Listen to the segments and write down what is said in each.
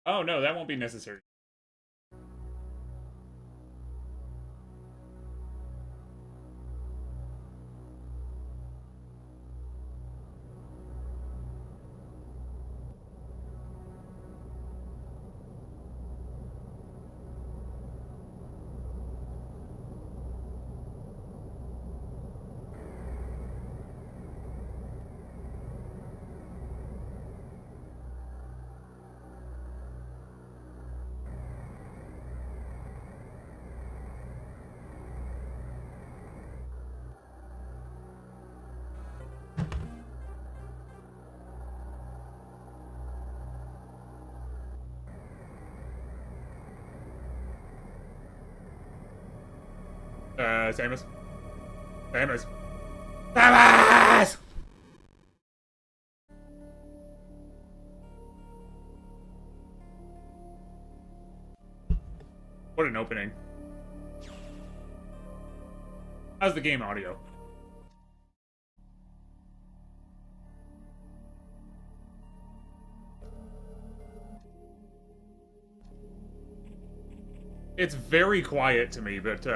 Oh, no, that won't be necessary. Samus. Samus. Samus! What an opening. How's the game audio? It's very quiet to me, but,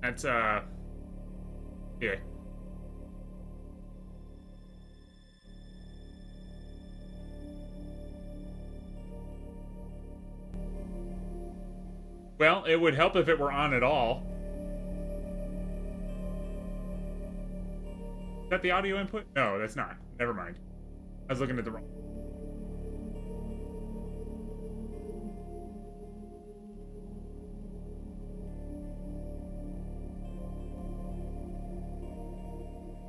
that's, yeah. Well, it would help if it were on at all. Is that the audio input? No, that's not. Never mind. I was looking at the wrong.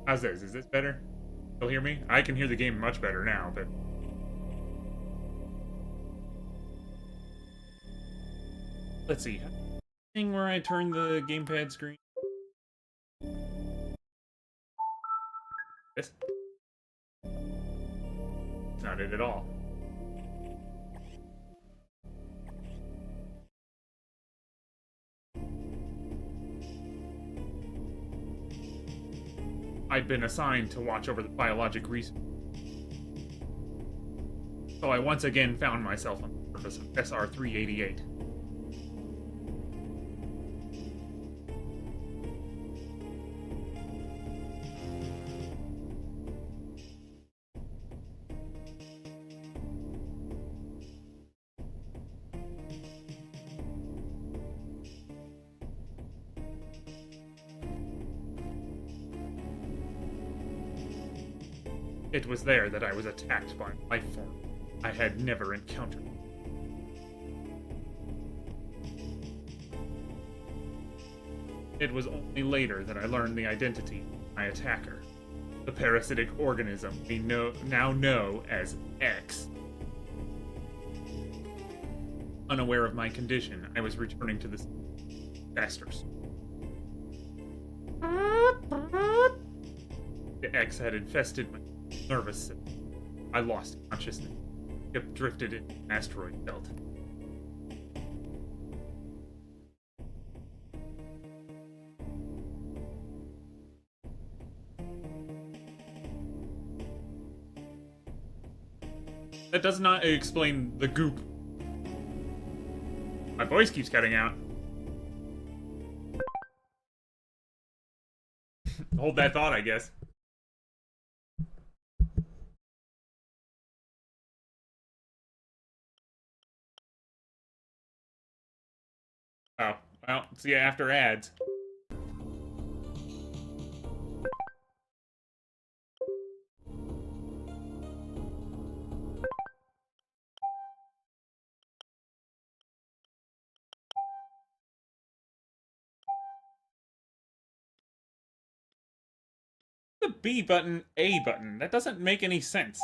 How's this? Is this better? You'll hear me? I can hear the game much better now, but... Let's see. Thing where I turn the gamepad screen. This? Not it at all. I'd been assigned to watch over the Biologic Research. So I once again found myself on the surface of SR-388. It was there that I was attacked by a life form I had never encountered. It was only later that I learned the identity of my attacker, the parasitic organism we now know as X. Unaware of my condition, I was returning to the disasters. The X had infested my nervous system. I lost consciousness. Ship drifted into an asteroid belt. That does not explain the goop. My voice keeps cutting out. Hold that thought, I guess. Oh, well, see you after ads. The B button, A button. That doesn't make any sense.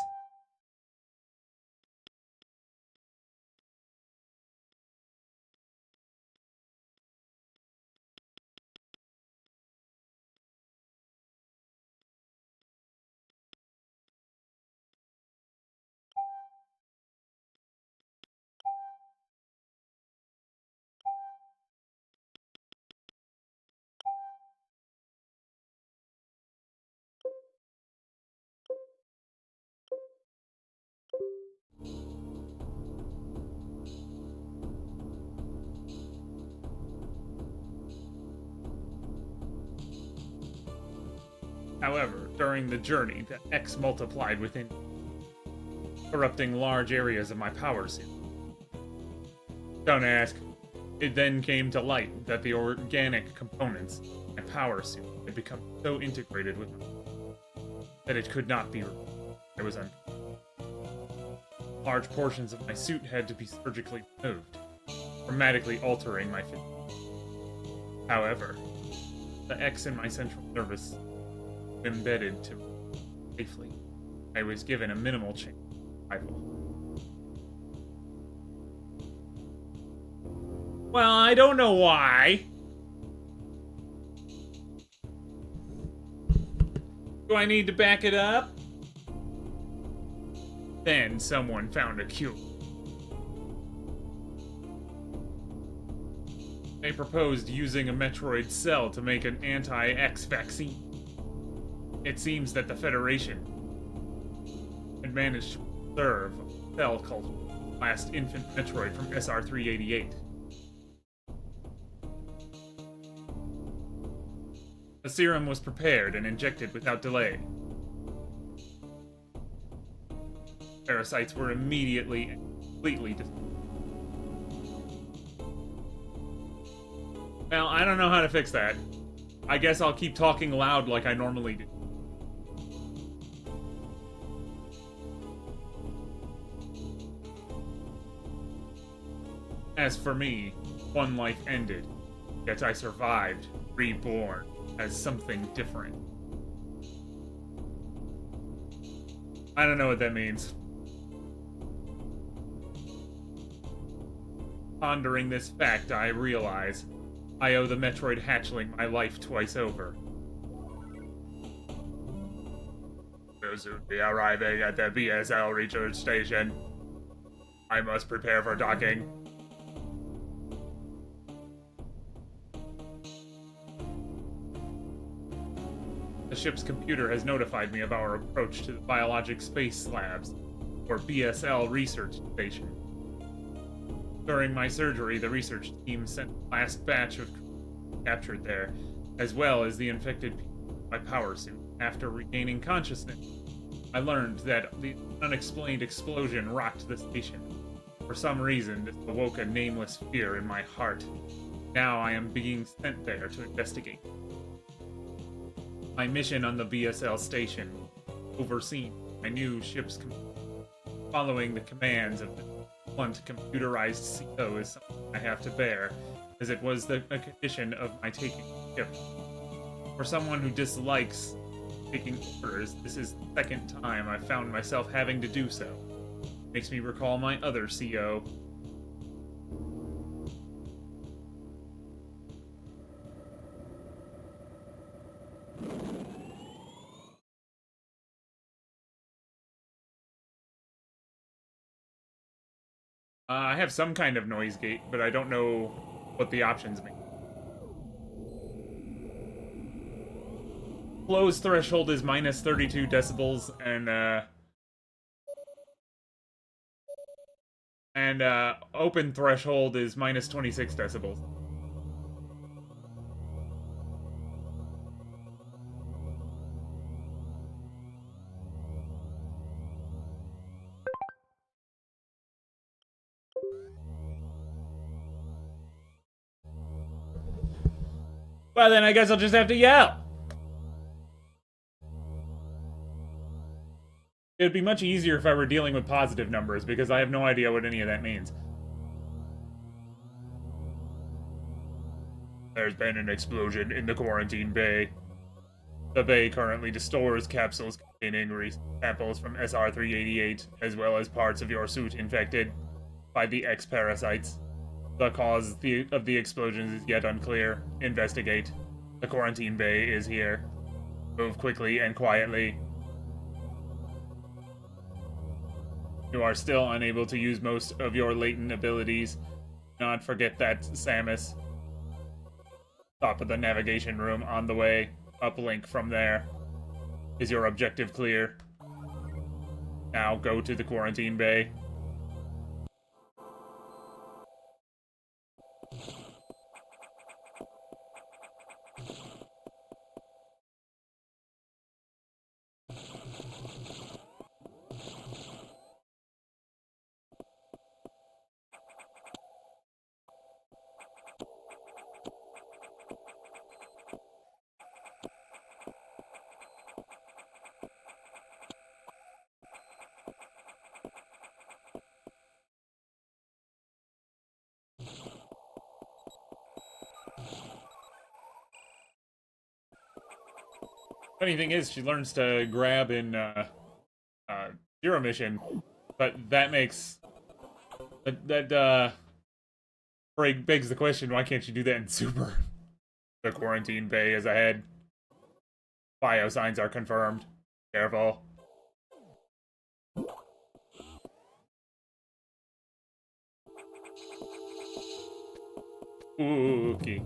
However, during the journey, the X multiplied within me, corrupting large areas of my power suit. Don't ask. It then came to light that the organic components of my power suit had become so integrated with me that it could not be removed. I was large portions of my suit had to be surgically removed, dramatically altering my physique. However, the X in my central nervous embedded to safely. I was given a minimal chance of survival. Well, I don't know why. Do I need to back it up? Then someone found a cure. They proposed using a Metroid cell to make an anti-X vaccine. It seems that the Federation had managed to preserve a cell called Last Infant Metroid from SR-388. The serum was prepared and injected without delay. Parasites were immediately and completely destroyed. Well, I don't know how to fix that. I guess I'll keep talking loud like I normally do. As for me, one life ended, yet I survived, reborn, as something different. I don't know what that means. Pondering this fact, I realize I owe the Metroid hatchling my life twice over. We'll soon be arriving at the BSL Research Station. I must prepare for docking. The ship's computer has notified me of our approach to the Biologic Space Labs, or BSL Research Station. During my surgery, the research team sent the last batch of captured there, as well as the infected people in my power suit. After regaining consciousness, I learned that the unexplained explosion rocked the station. For some reason, this awoke a nameless fear in my heart. Now I am being sent there to investigate. My mission on the BSL station, overseen my new ship's following the commands of the blunt computerized CO, is something I have to bear, as it was a condition of my taking the ship. For someone who dislikes taking orders, this is the second time I've found myself having to do so. Makes me recall my other CO. I have some kind of noise gate, but I don't know what the options mean. Close threshold is minus 32 decibels, and open threshold is minus 26 decibels. Well, then I guess I'll just have to yell. It would be much easier if I were dealing with positive numbers, because I have no idea what any of that means. There's been an explosion in the quarantine bay. The bay currently stores capsules containing samples from SR-388, as well as parts of your suit infected by the X-parasites. The cause of the explosions is yet unclear. Investigate. The quarantine bay is here. Move quickly and quietly. You are still unable to use most of your latent abilities. Do not forget that, Samus. Top of the navigation room on the way. Uplink from there. Is your objective clear? Now go to the quarantine bay. Funny thing is, she learns to grab in Zero Mission, but that makes that begs the question: why can't you do that in Super? The quarantine bay is ahead. Biosigns are confirmed. Careful. Spooky.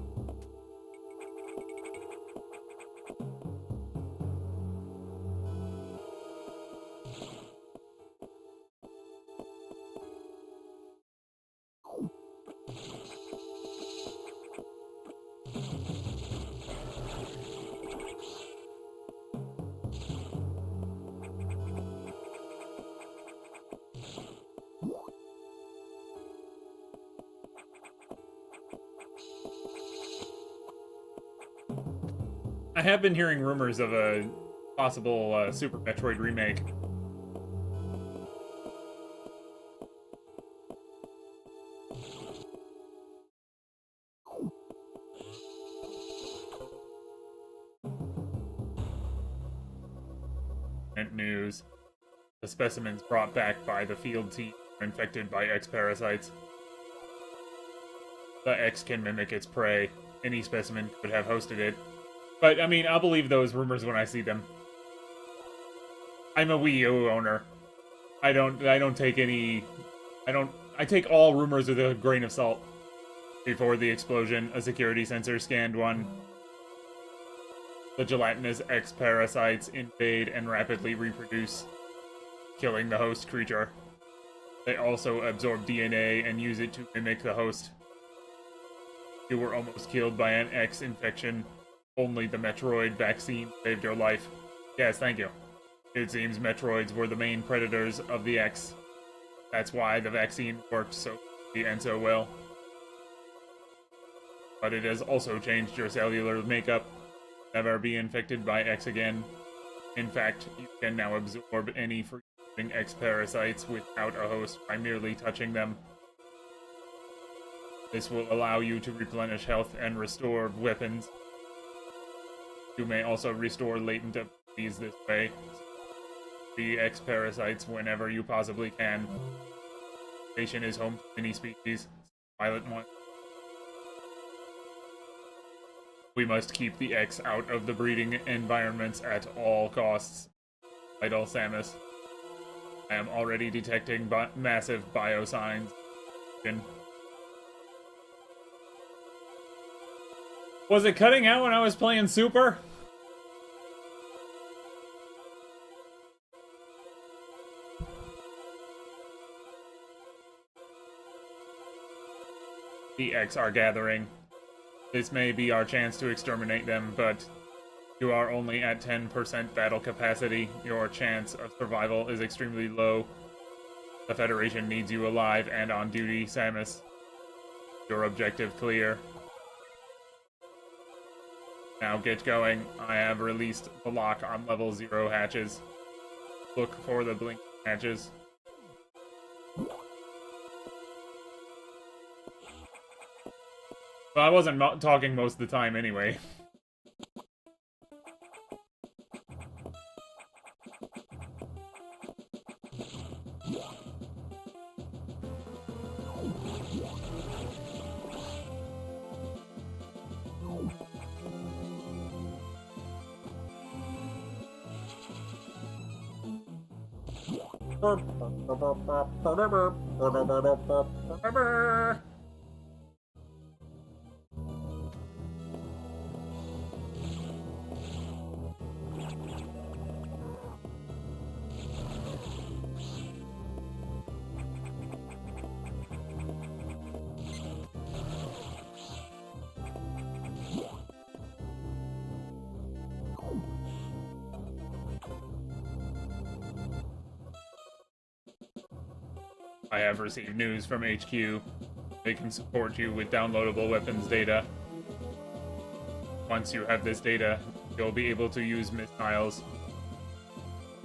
I have been hearing rumors of a possible Super Metroid remake. News. The specimens brought back by the field team are infected by X parasites. The X can mimic its prey. Any specimen could have hosted it. But, I mean, I'll believe those rumors when I see them. I'm a Wii U owner. I don't take any... I take all rumors with a grain of salt. Before the explosion, a security sensor scanned one. The gelatinous X parasites invade and rapidly reproduce, killing the host creature. They also absorb DNA and use it to mimic the host. You were almost killed by an X infection. Only the Metroid vaccine saved your life. Yes, thank you. It seems Metroids were the main predators of the X. That's why the vaccine worked so quickly and so well. But it has also changed your cellular makeup. Never be infected by X again. In fact, you can now absorb any free-living X parasites without a host by merely touching them. This will allow you to replenish health and restore weapons. You may also restore latent abilities this way. Free X parasites whenever you possibly can. Station is home to many species. Violent one. We must keep the X out of the breeding environments at all costs. Vital Samus. I am already detecting massive biosigns. Was it cutting out when I was playing Super? The X are gathering. This may be our chance to exterminate them, but you are only at 10% battle capacity. Your chance of survival is extremely low. The Federation needs you alive and on duty, Samus. Your objective clear. Now get going. I have released the lock on level 0 hatches. Look for the blinking hatches. Well, I wasn't talking most of the time anyway. I have received news from HQ. They can support you with downloadable weapons data. Once you have this data, you'll be able to use missiles.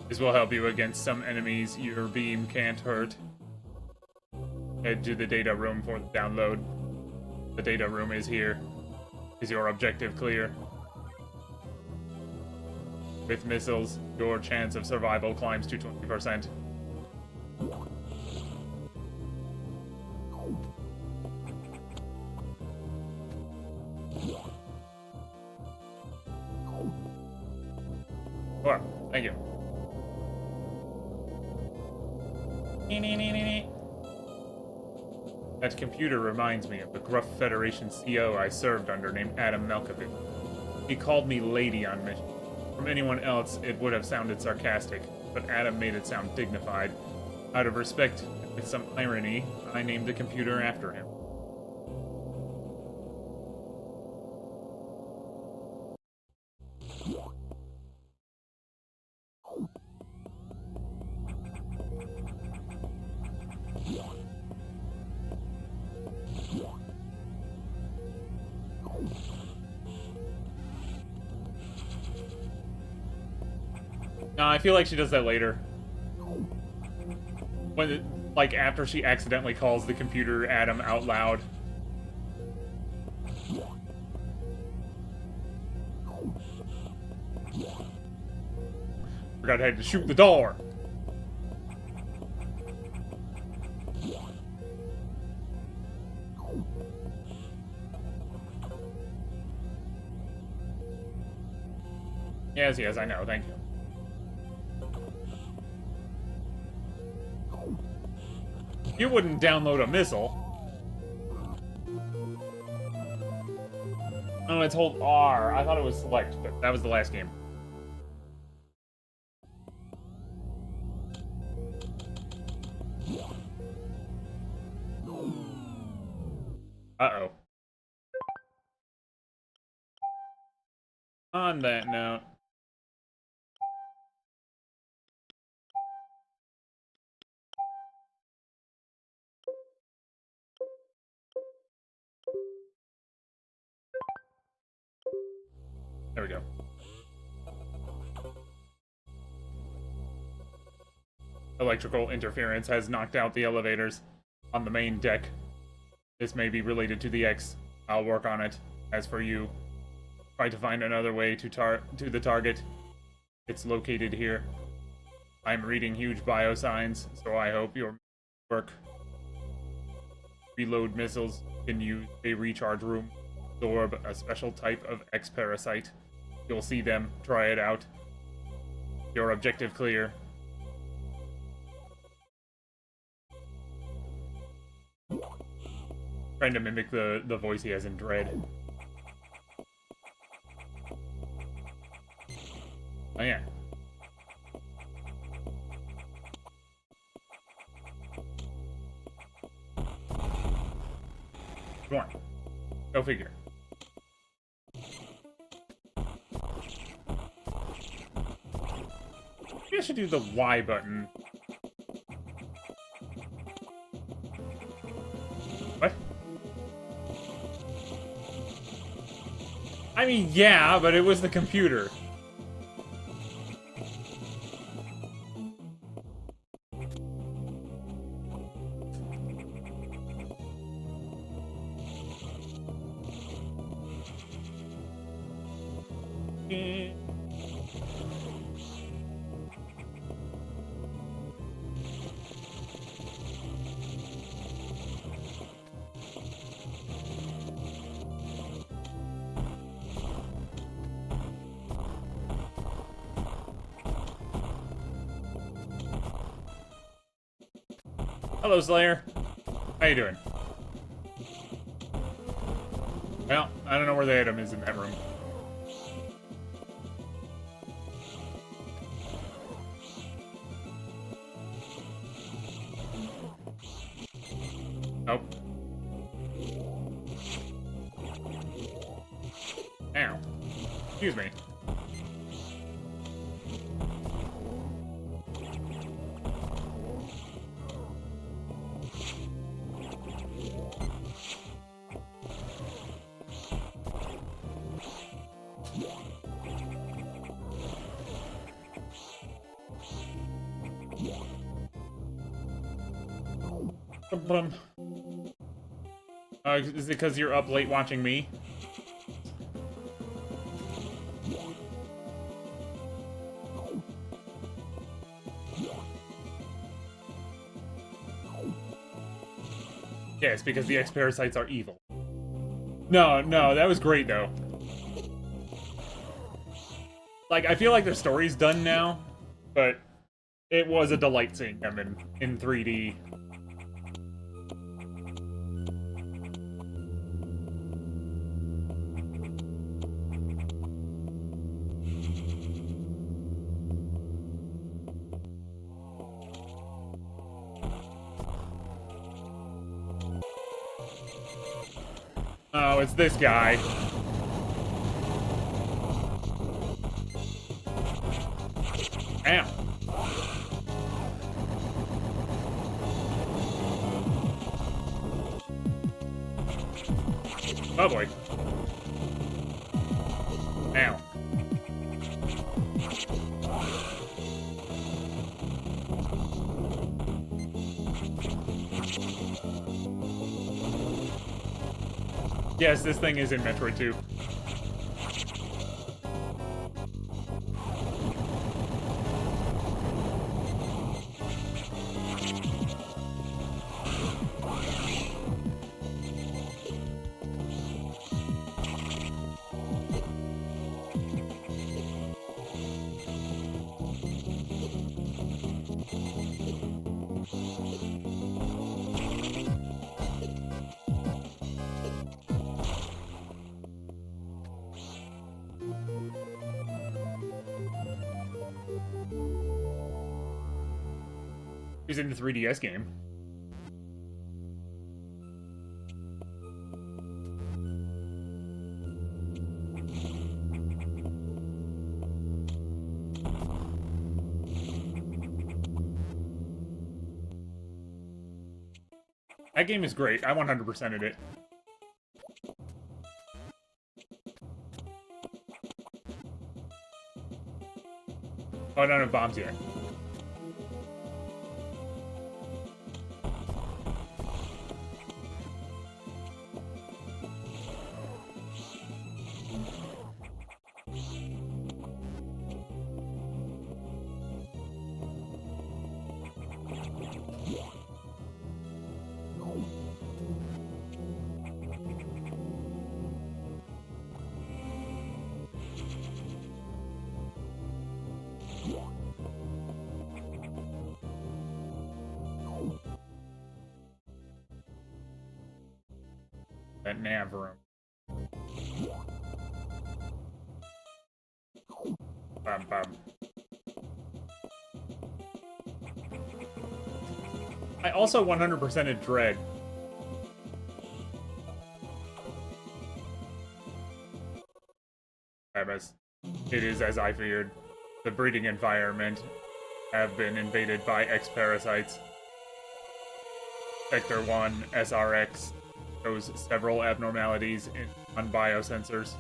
This will help you against some enemies your beam can't hurt. Head to the data room for the download. The data room is here. Is your objective clear? With missiles, your chance of survival climbs to 20%. Well, thank you. That computer reminds me of the gruff Federation CO I served under named Adam Malkovich. He called me lady on mission. From anyone else, it would have sounded sarcastic, but Adam made it sound dignified. Out of respect, and with some irony, I named the computer after him. No, I feel like she does that later. When, like, after she accidentally calls the computer Adam out loud. Forgot I had to shoot the door. Yes, I know, thank you. You wouldn't download a missile. Oh, it's hold R. I thought it was select, but that was the last game. Uh-oh. On that note... There we go. Electrical interference has knocked out the elevators on the main deck. This may be related to the X. I'll work on it. As for you, try to find another way to the target. It's located here. I'm reading huge biosigns, so I hope your work. Reload missiles. Can use a recharge room. Absorb a special type of X-parasite. You'll see them. Try it out. Your objective clear. Trying to mimic the voice he has in Dread. Oh yeah. Come on. Go figure. Maybe I should do the Y button. What? I mean, yeah, but it was the computer. Hello, Slayer. How you doing? Well, I don't know where the item is in that room. Nope. Ow. Excuse me. Is it because you're up late watching me? Yes, because the X-Parasites are evil. No, that was great, though. Like, I feel like their story's done now, but it was a delight seeing them in 3D. Oh, it's this guy. Damn. Oh boy. Ow. Yes, this thing is in Metroid 2. He's in the 3DS game. That game is great. I 100%ed it. Oh, I don't have bombs yet. That nav room. Bum, bum. I also 100%ed Dread. It is as I feared. The breeding environment have been invaded by X-Parasites. Sector 1, SRX, shows several abnormalities on biosensors.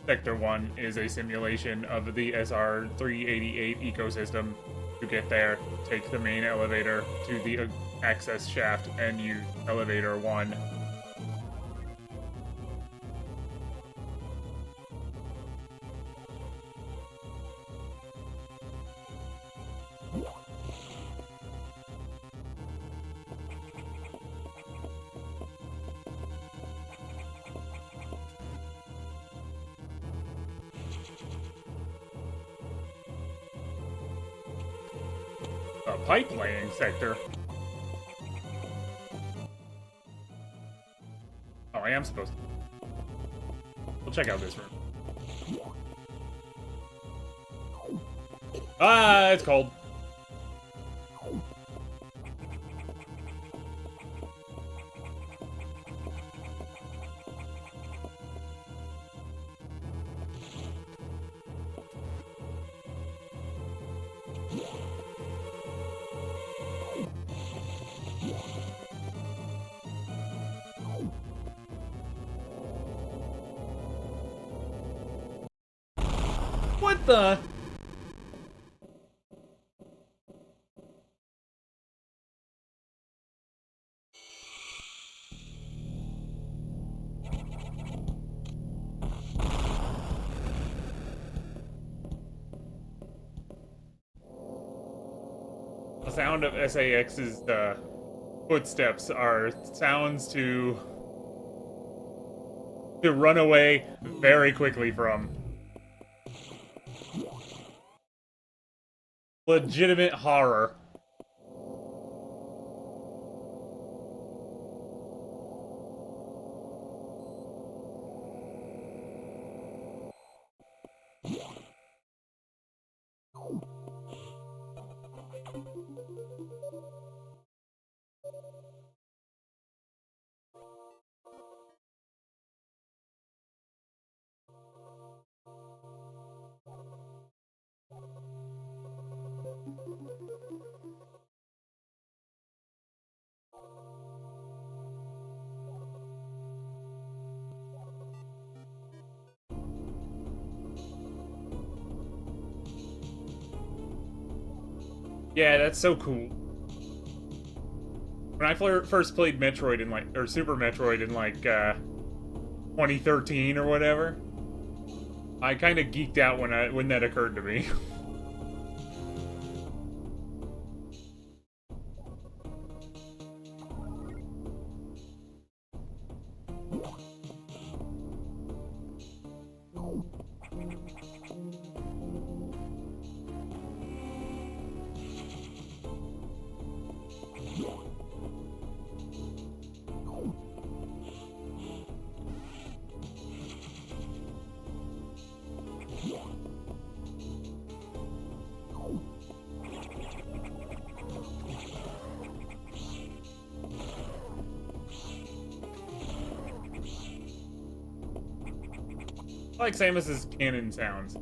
Sector 1 is a simulation of the SR-388 ecosystem. To get there, take the main elevator to the access shaft and use elevator 1. A pipe laying sector. Oh, I am supposed to. We'll check out this room. Ah, it's cold. What the? The sound of SAX is the footsteps are sounds to run away very quickly from. Legitimate horror. Yeah, that's so cool. When I first played Metroid in or Super Metroid in 2013 or whatever, I kind of geeked out when that occurred to me. I like Samus's cannon sounds.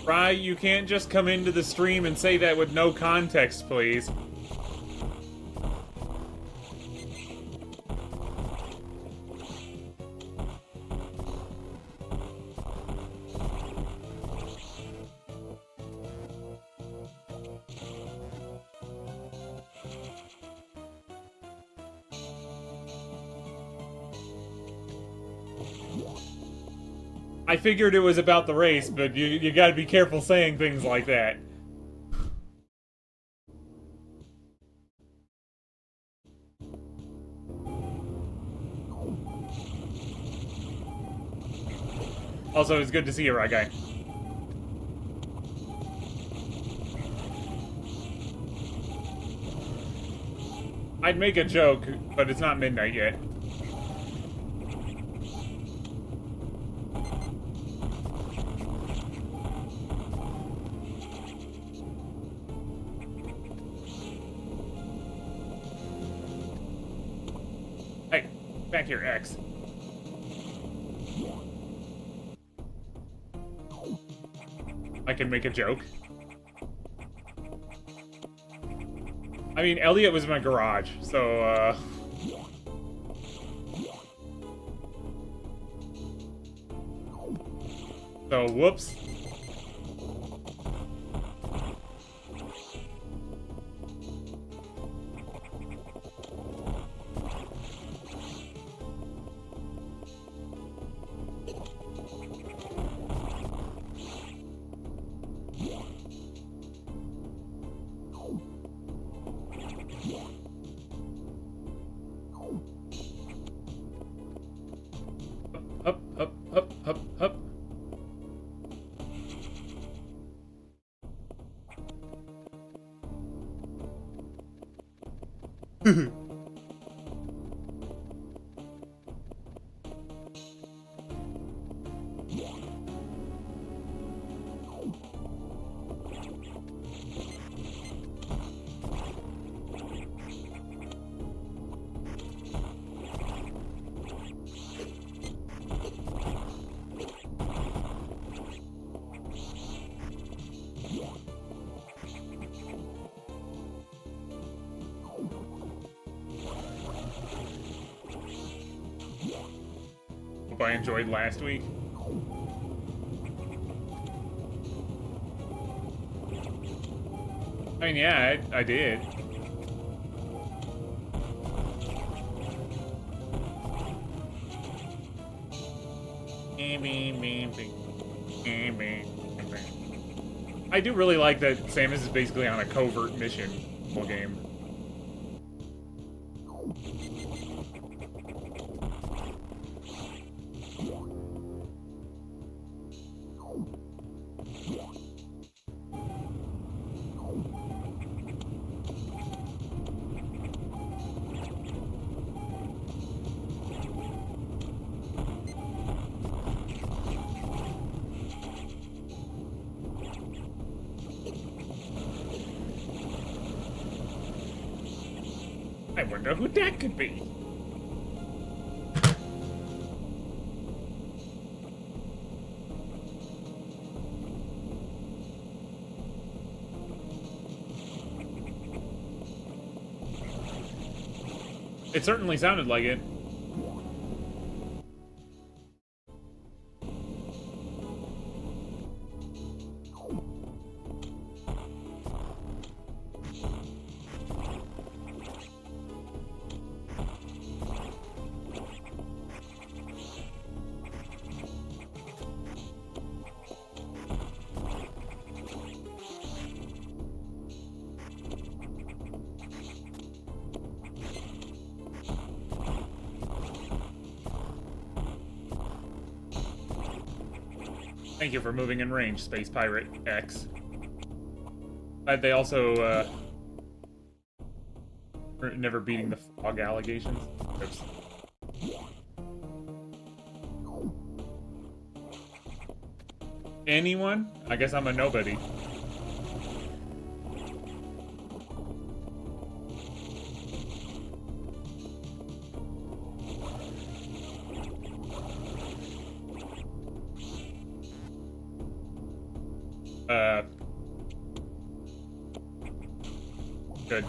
Fry, you can't just come into the stream and say that with no context, please. I figured it was about the race, but you gotta be careful saying things like that. Also, it's good to see you, right guy. I'd make a joke, but it's not midnight yet. Hey, back here, X. I can make a joke. I mean, Elliot was in my garage, so, So, whoops. Up, up, up, up, up. hope I enjoyed last week. I mean, yeah, I did. I do really like that Samus is basically on a covert mission the whole game. I wonder who that could be. It certainly sounded like it. Thank you for moving in range, Space Pirate X. Glad they also, never beating the frog allegations. Oops. Anyone? I guess I'm a nobody. Good.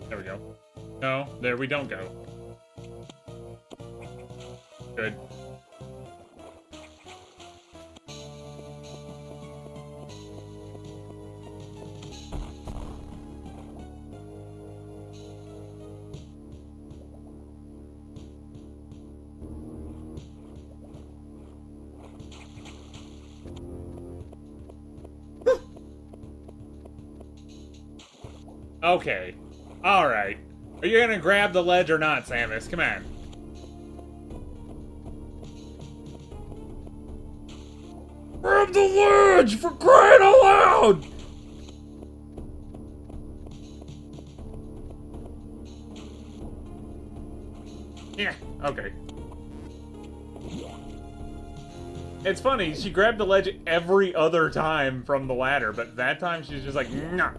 There we go. No, there we don't go. Good. Okay. Alright. Are you gonna grab the ledge or not, Samus? Come on. Grab the ledge, for crying out loud! Yeah, okay. It's funny, she grabbed the ledge every other time from the ladder, but that time she's just like, nah.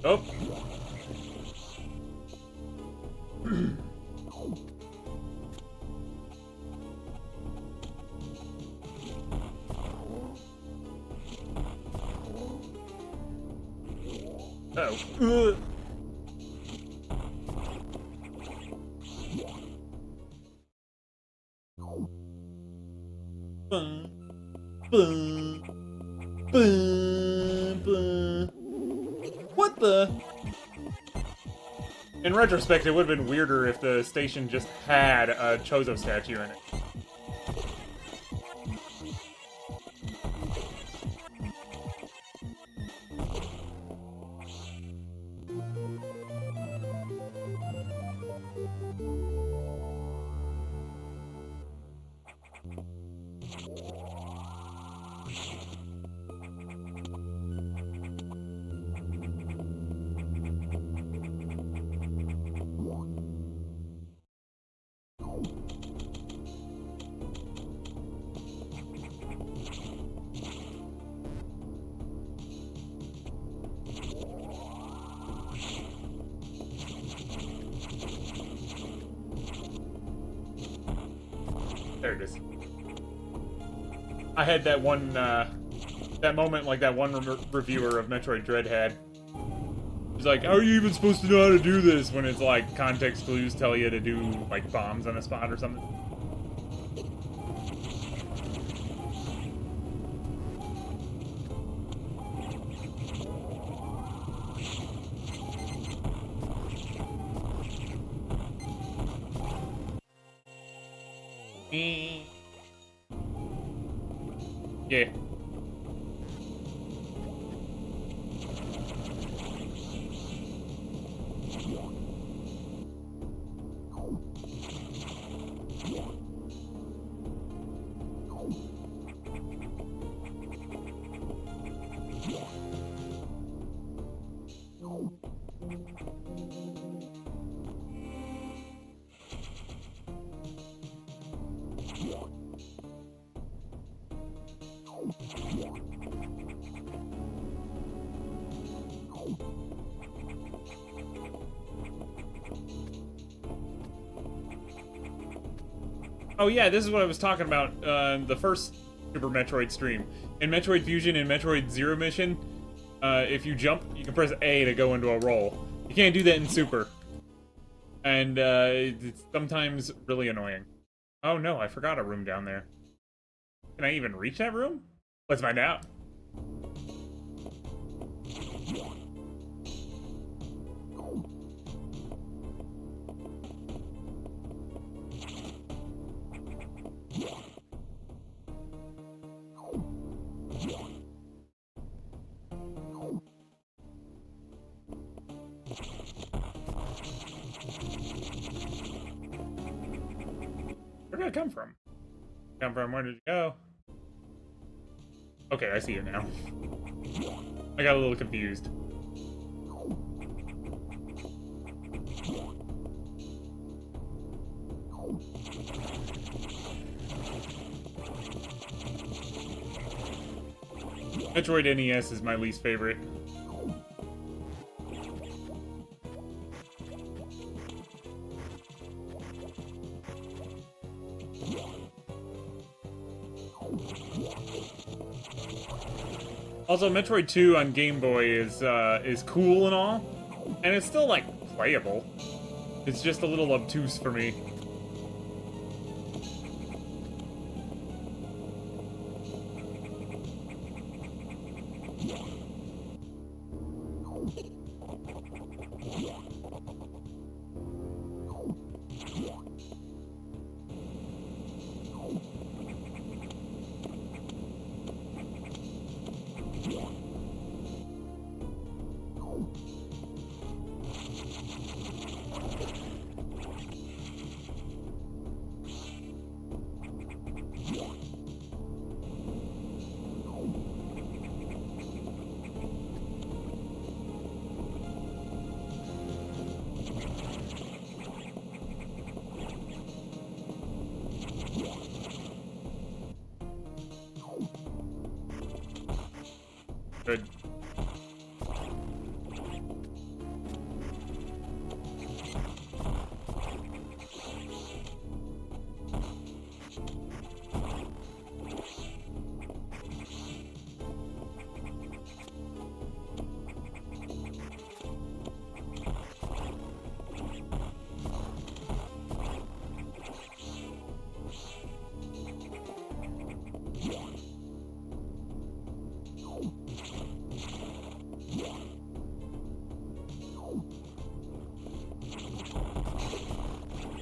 Oh. Oh. Bum, bum, bum, bum. What the? In retrospect, it would have been weirder if the station just had a Chozo statue in it. it is. I had that one, that moment like that one reviewer of Metroid Dread had. He's like, how are you even supposed to know how to do this when it's like context clues tell you to do like bombs on a spot or something? Yeah. Oh yeah, this is what I was talking about the first Super Metroid stream. In Metroid Fusion and Metroid Zero Mission, if you jump, you can press A to go into a roll. You can't do that in Super. And it's sometimes really annoying. Oh no, I forgot a room down there. Can I even reach that room? Let's find out. Where did I come from? Where did you go? Okay, I see you now. I got a little confused. Metroid NES is my least favorite. Also, Metroid 2 on Game Boy is cool and all, and it's still like playable. It's just a little obtuse for me. Good.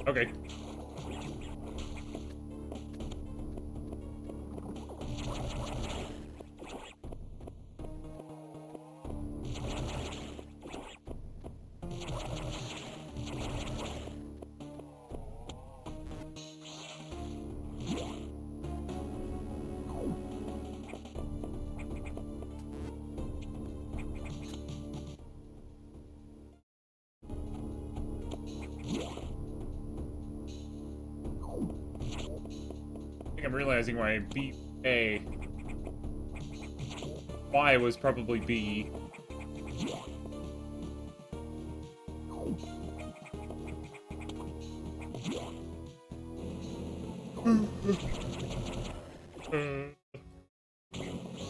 Okay. I'm realizing why I beat A. Y was probably B.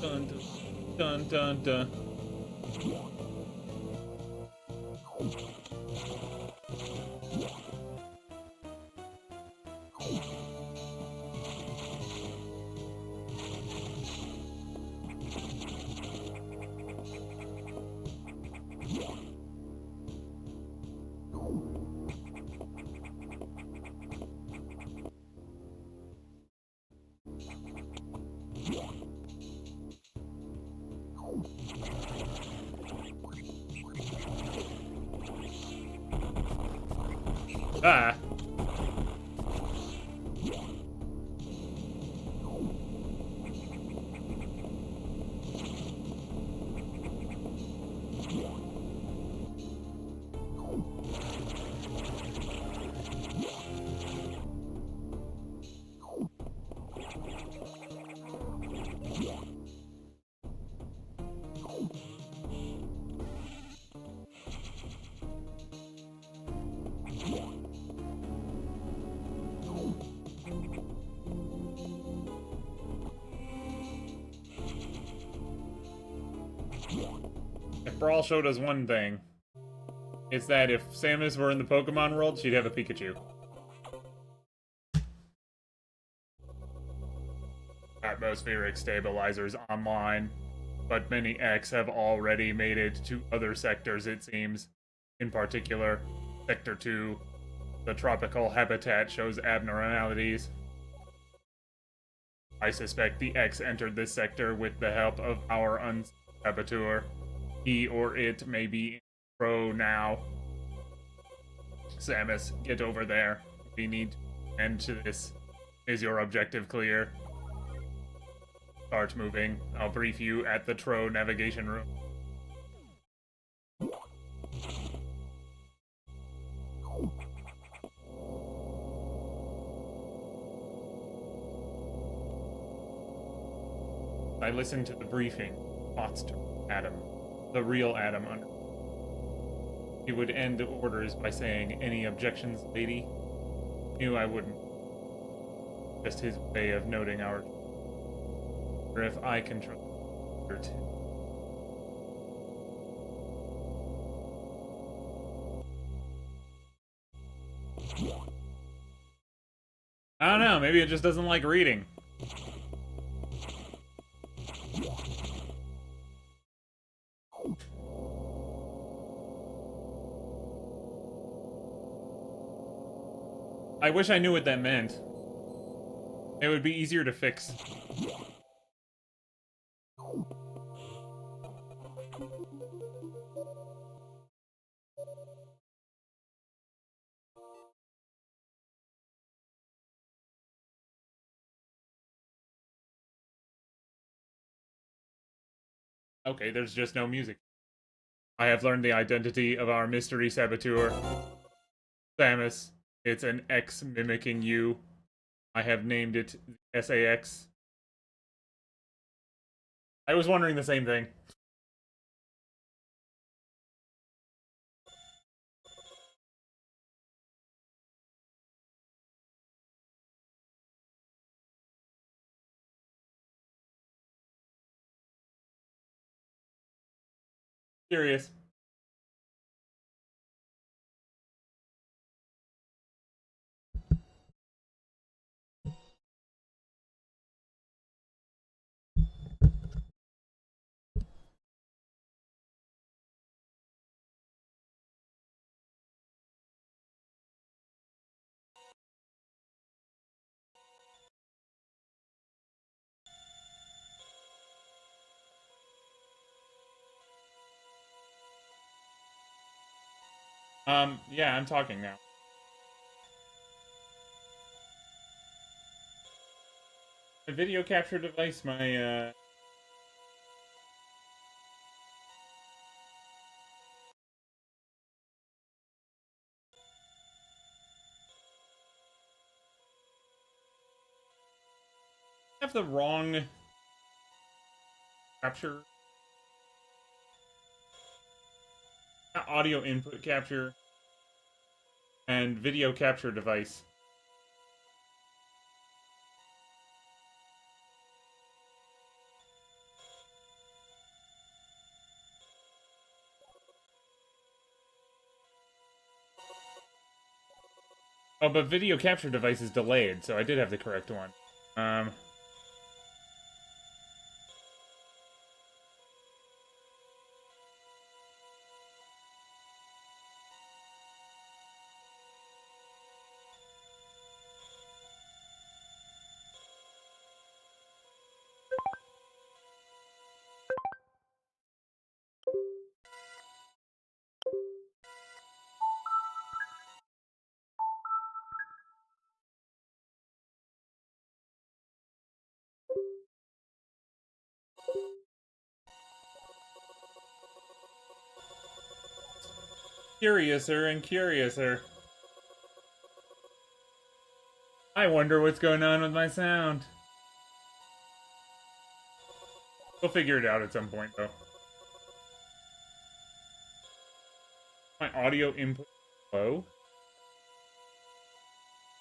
Dun dun dun dun. Ah. If Brawl showed us one thing, it's that if Samus were in the Pokemon world, she'd have a Pikachu. Atmospheric stabilizers online, but many X have already made it to other sectors, it seems. In particular, Sector 2, the tropical habitat shows abnormalities. I suspect the X entered this sector with the help of our saboteur. He or it may be in pro now. Samus, get over there. We need to end to this. Is your objective clear? Start moving. I'll brief you at the Tro navigation room. I listened to the briefing. Thoughts to Adam. The real Adam under. He would end orders by saying, "Any objections, lady?" Knew I wouldn't. Just his way of noting our... Or if I control her too. I don't know, maybe it just doesn't like reading. I wish I knew what that meant. It would be easier to fix. Okay, there's just no music. I have learned the identity of our mystery saboteur. Samus, it's an X mimicking you. I have named it SAX. I was wondering the same thing. Curious. Yeah, I'm talking now. My video capture device, my, have the wrong capture. Not audio input capture. And video capture device. Oh, but video capture device is delayed, so I did have the correct one. Curiouser and curiouser. I wonder what's going on with my sound. We'll figure it out at some point, though. My audio input low?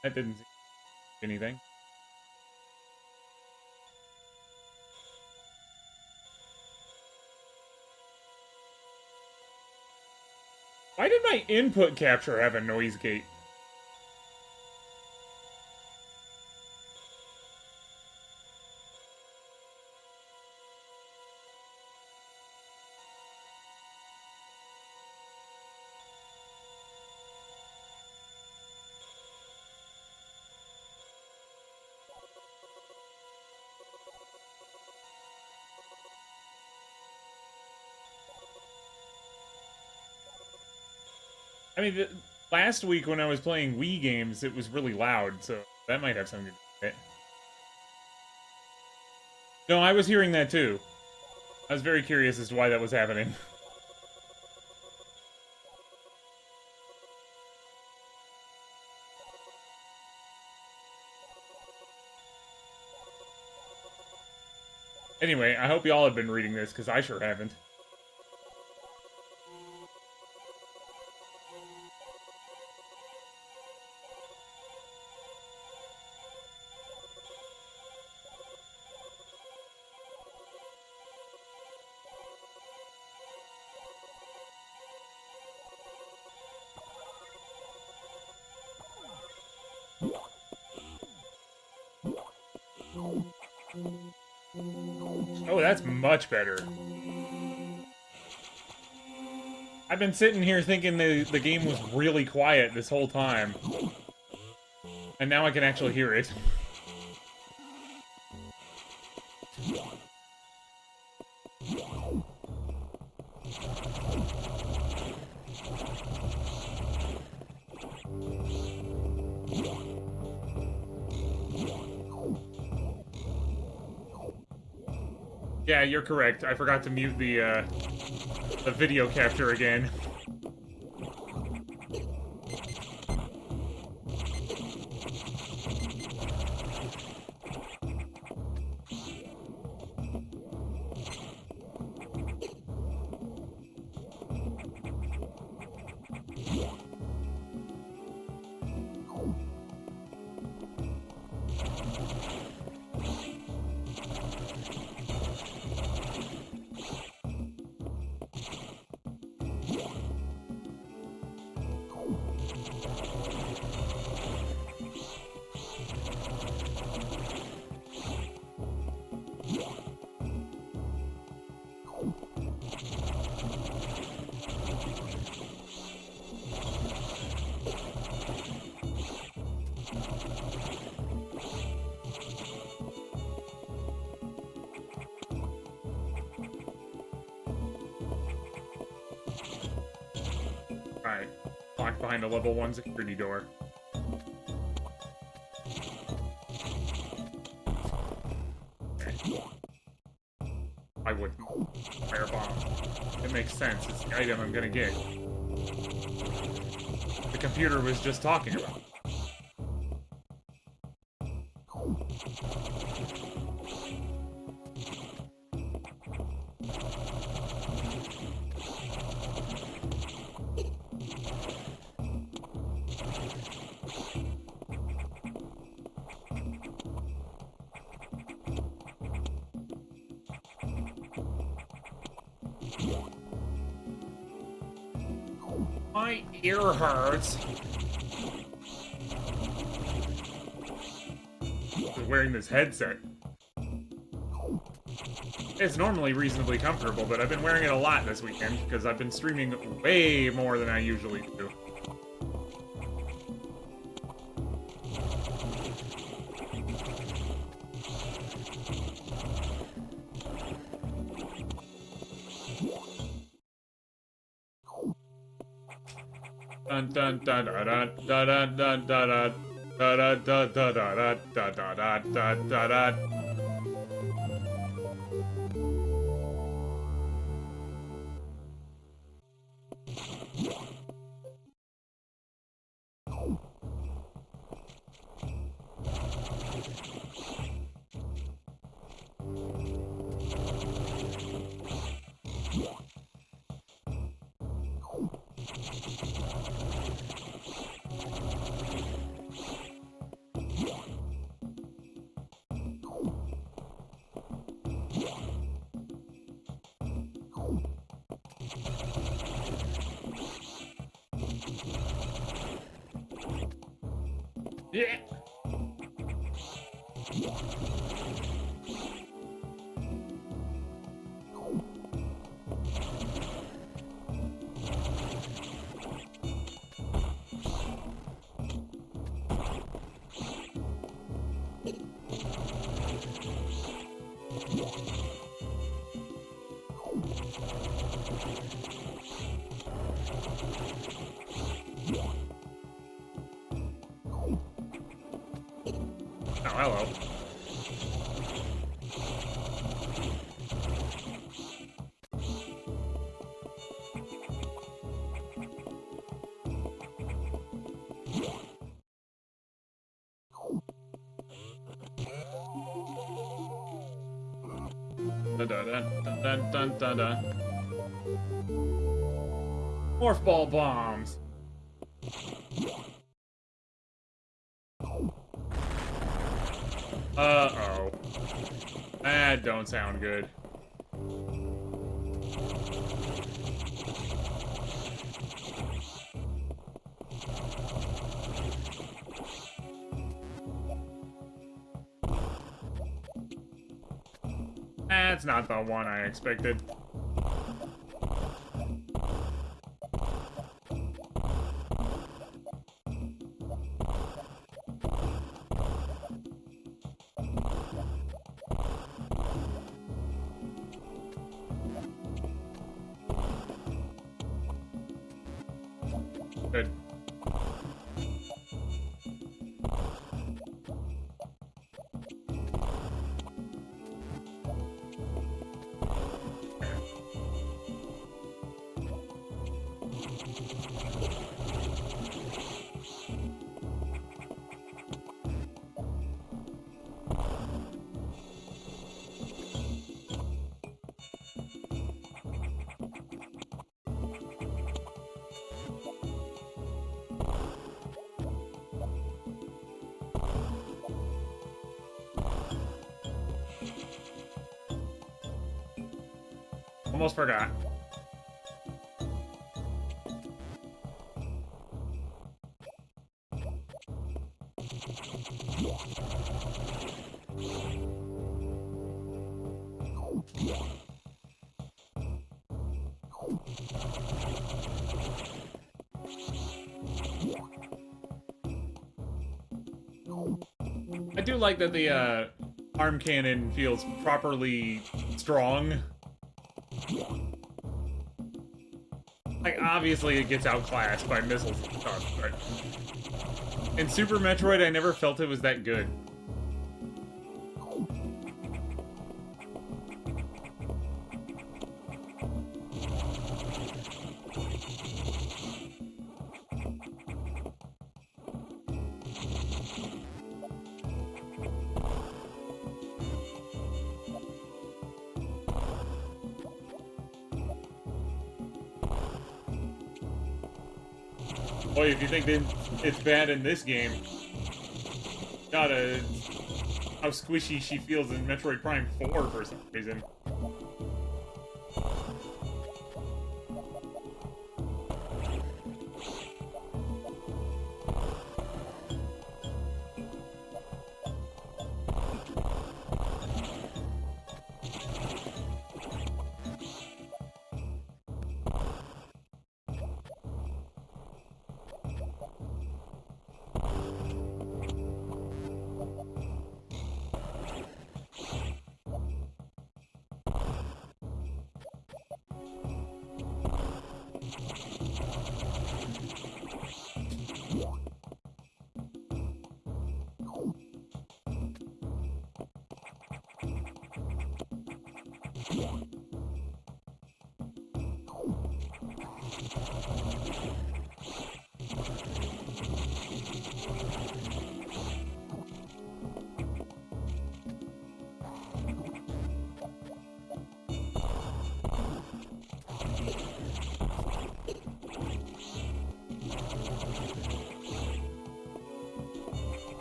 That didn't see anything. Why did my input capture have a noise gate? I mean, last week when I was playing Wii games, it was really loud, so that might have something to do with it. No, I was hearing that too. I was very curious as to why that was happening. Anyway, I hope y'all have been reading this, because I sure haven't. Oh, that's much better. I've been sitting here thinking the game was really quiet this whole time. And now I can actually hear it. Yeah, you're correct. I forgot to mute the video capture again. Alright. Locked behind a level 1 security door. Okay. I wouldn't. Firebomb. It makes sense. It's the item I'm gonna get. The computer was just talking about. My ear hurts. wearing this headset. It's normally reasonably comfortable, but I've been wearing it a lot this weekend because I've been streaming way more than I usually do. Dun dun dun dun dun dun dun dun dun dun dun dun dun dun dun dun dun. Yeah. Oh, hello. Dun dun dun dun dun dun dun. Morph ball bombs. Uh-oh. That don't sound good. That's not the one I expected. Good. Almost forgot. I do like that the arm cannon feels properly strong. Like, obviously it gets outclassed by missiles and stuff, but in Super Metroid I never felt it was that good. Boy, if you think that it's bad in this game, gotta how squishy she feels in Metroid Prime 4 for some reason.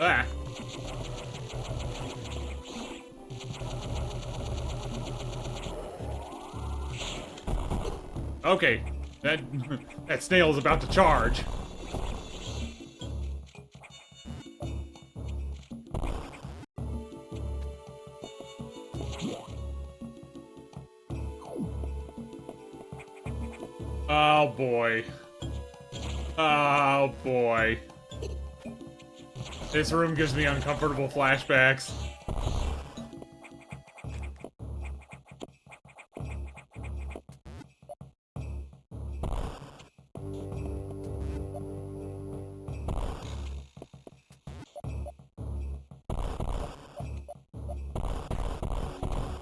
Ah. Okay, that that snail is about to charge. Oh boy. Oh boy. This room gives me uncomfortable flashbacks.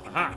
Aha.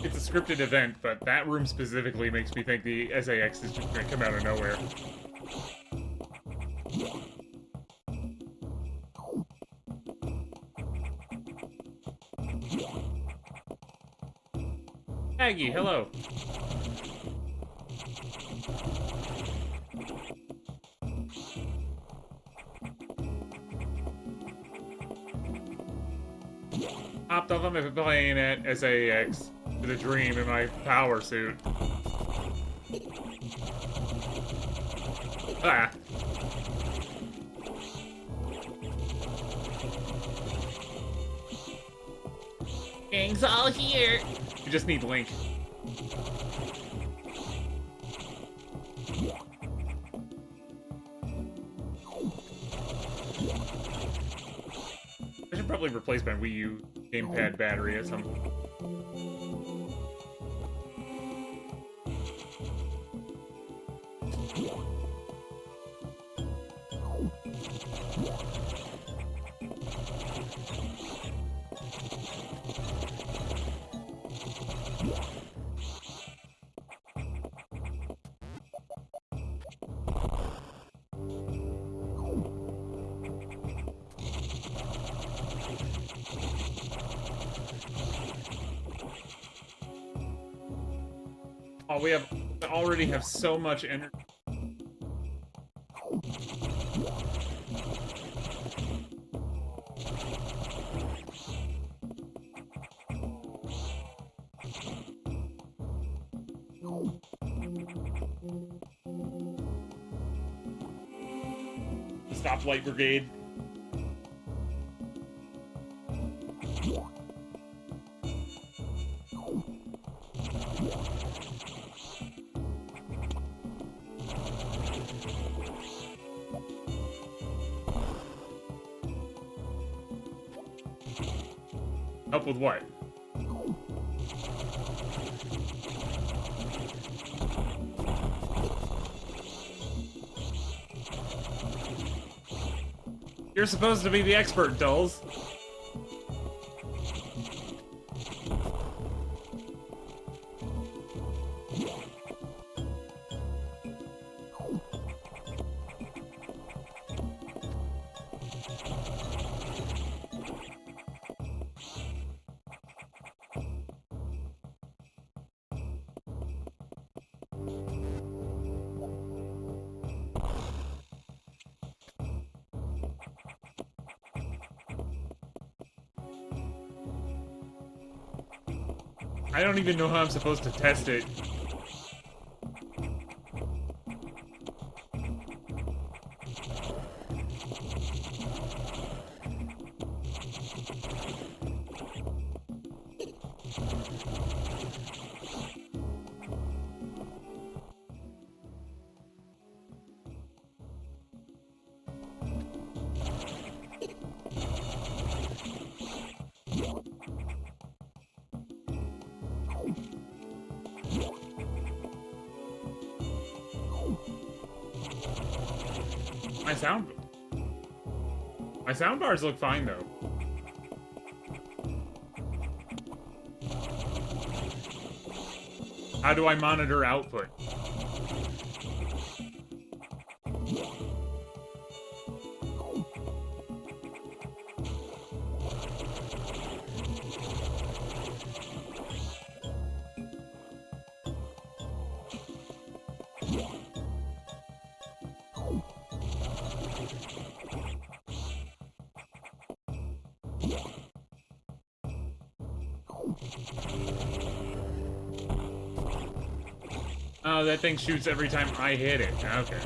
It's a scripted event, but that room specifically makes me think the SAX is just gonna come out of nowhere. Aggie, hello. Hopped off on the plane at SAX with a dream in my power suit. Ah. Gang's all here. You just need Link. I should probably replace my Wii U gamepad battery at some point. Oh, we already have so much energy. Stoplight Brigade. Help with what? You're supposed to be the expert, Dulls. I don't even know how I'm supposed to test it. My sound bars look fine though. How do I monitor output? Oh, that thing shoots every time I hit it. Okay.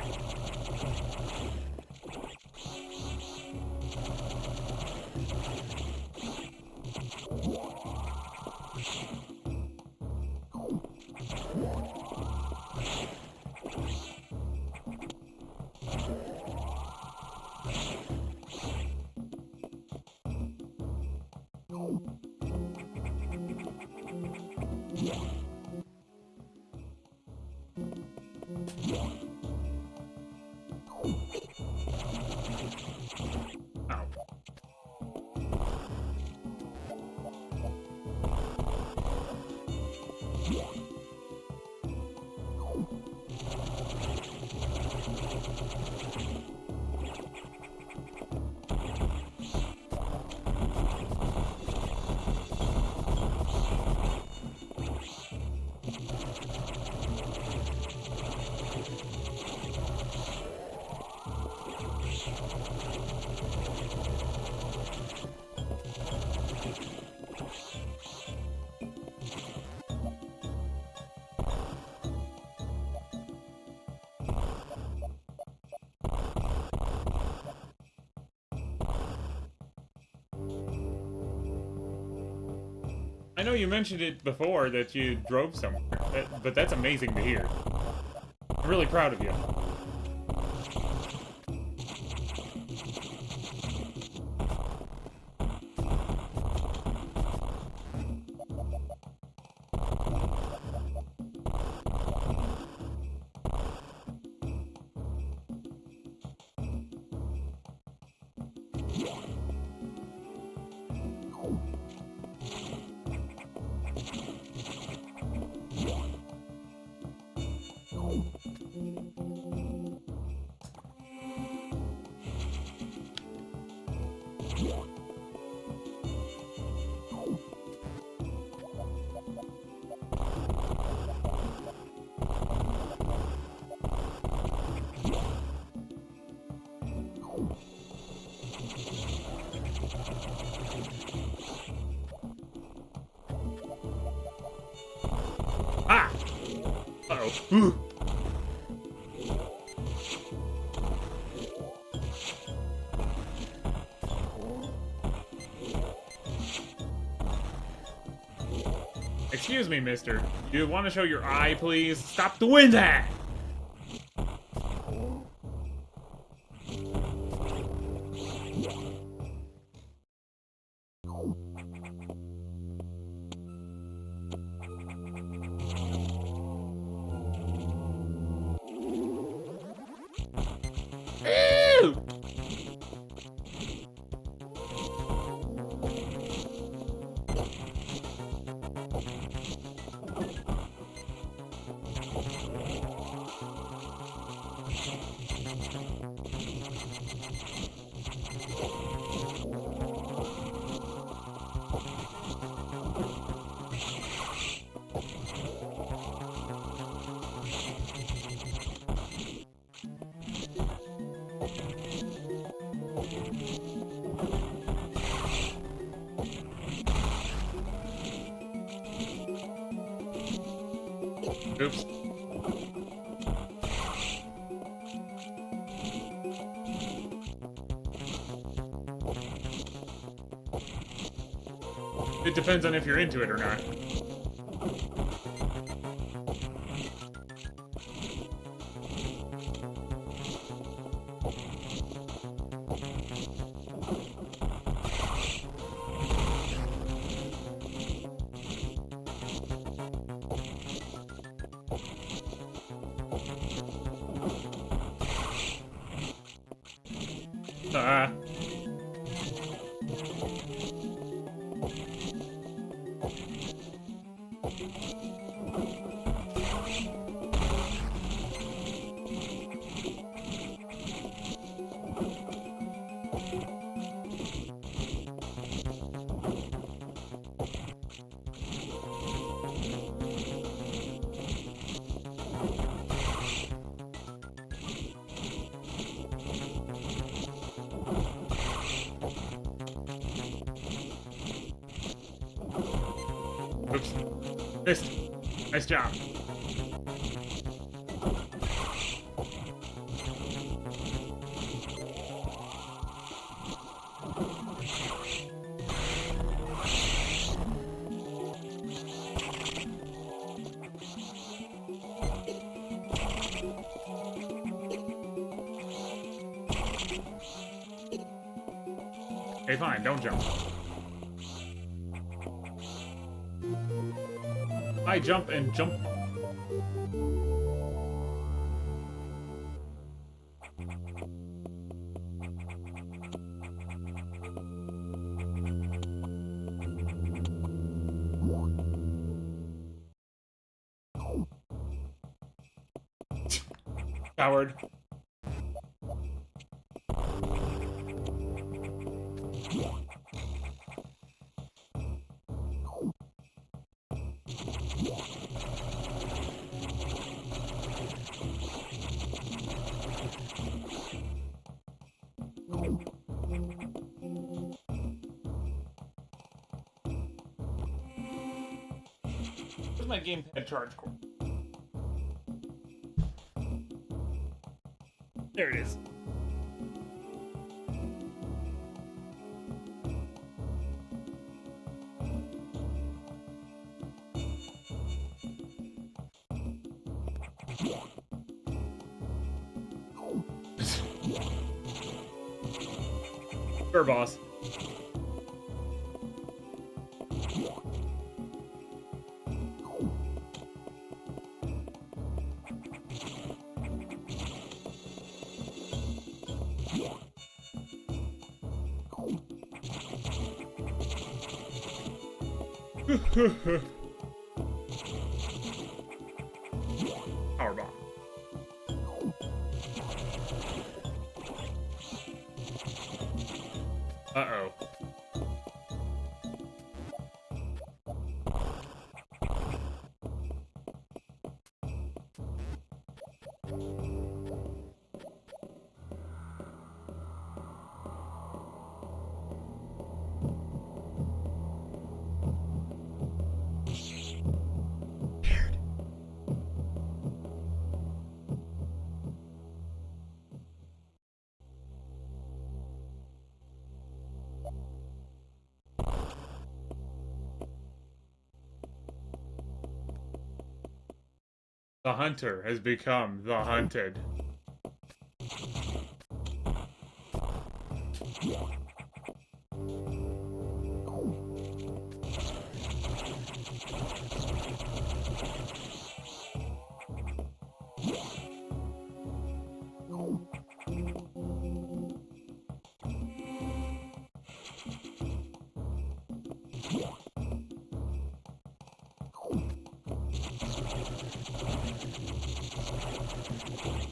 I know you mentioned it before that you drove somewhere, but that's amazing to hear. I'm really proud of you. Ah! Uh-oh. Excuse me, mister. You want to show your eye, please? Stop doing that! Oops. It depends on if you're into it or not. Oops. Missed. Nice job. Okay, fine, don't jump. I jump and jump. Coward. Where's my gamepad charge cord? There it is. Sure, boss. Power bomb. Uh-oh. The hunter has become the hunted.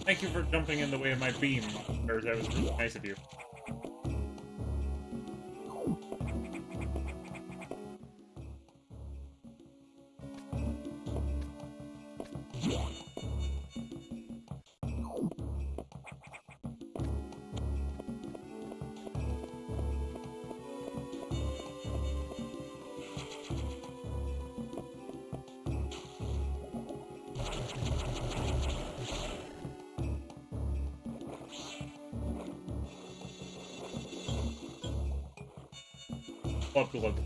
Thank you for jumping in the way of my beam, or that was really nice of you. Glub glub.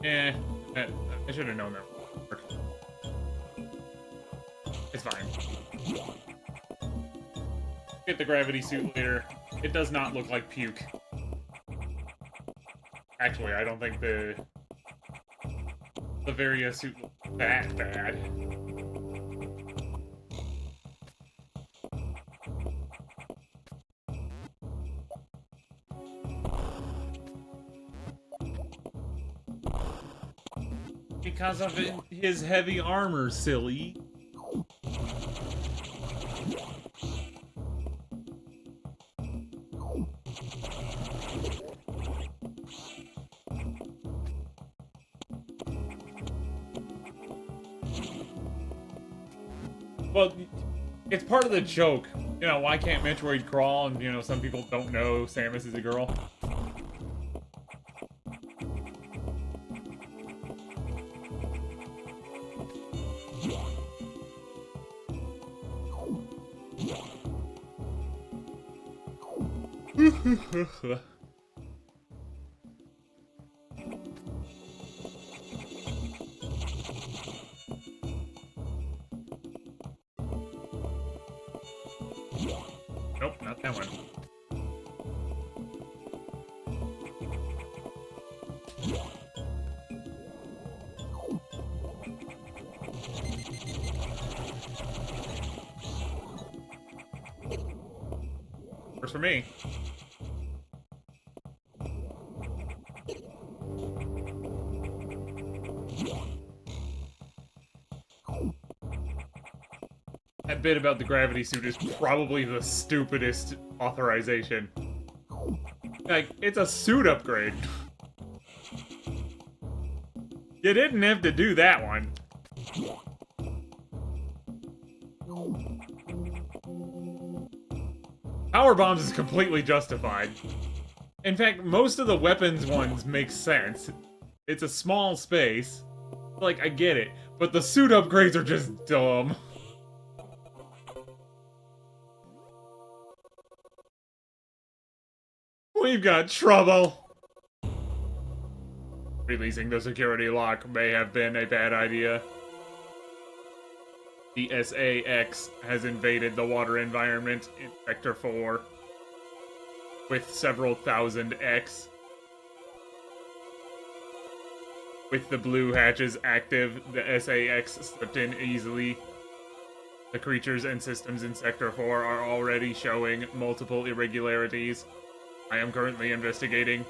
Eh, I should have known that. It's fine. Get the gravity suit later. It does not look like puke. Actually, I don't think the Varia suit looks that bad. Because of his heavy armor, silly. Well, it's part of the joke. You know, why can't Metroid crawl? And, you know, some people don't know Samus is a girl. Nope, not that one. Works for me. That bit about the gravity suit is probably the stupidest authorization. Like, it's a suit upgrade. You didn't have to do that one. Power bombs is completely justified. In fact, most of the weapons ones make sense. It's a small space. Like, I get it. But the suit upgrades are just dumb. We've got trouble. Releasing the security lock may have been a bad idea. The SAX has invaded the water environment in Sector 4 with several thousand X. With the blue hatches active, the SAX slipped in easily. The creatures and systems in Sector 4 are already showing multiple irregularities. I am currently investigating.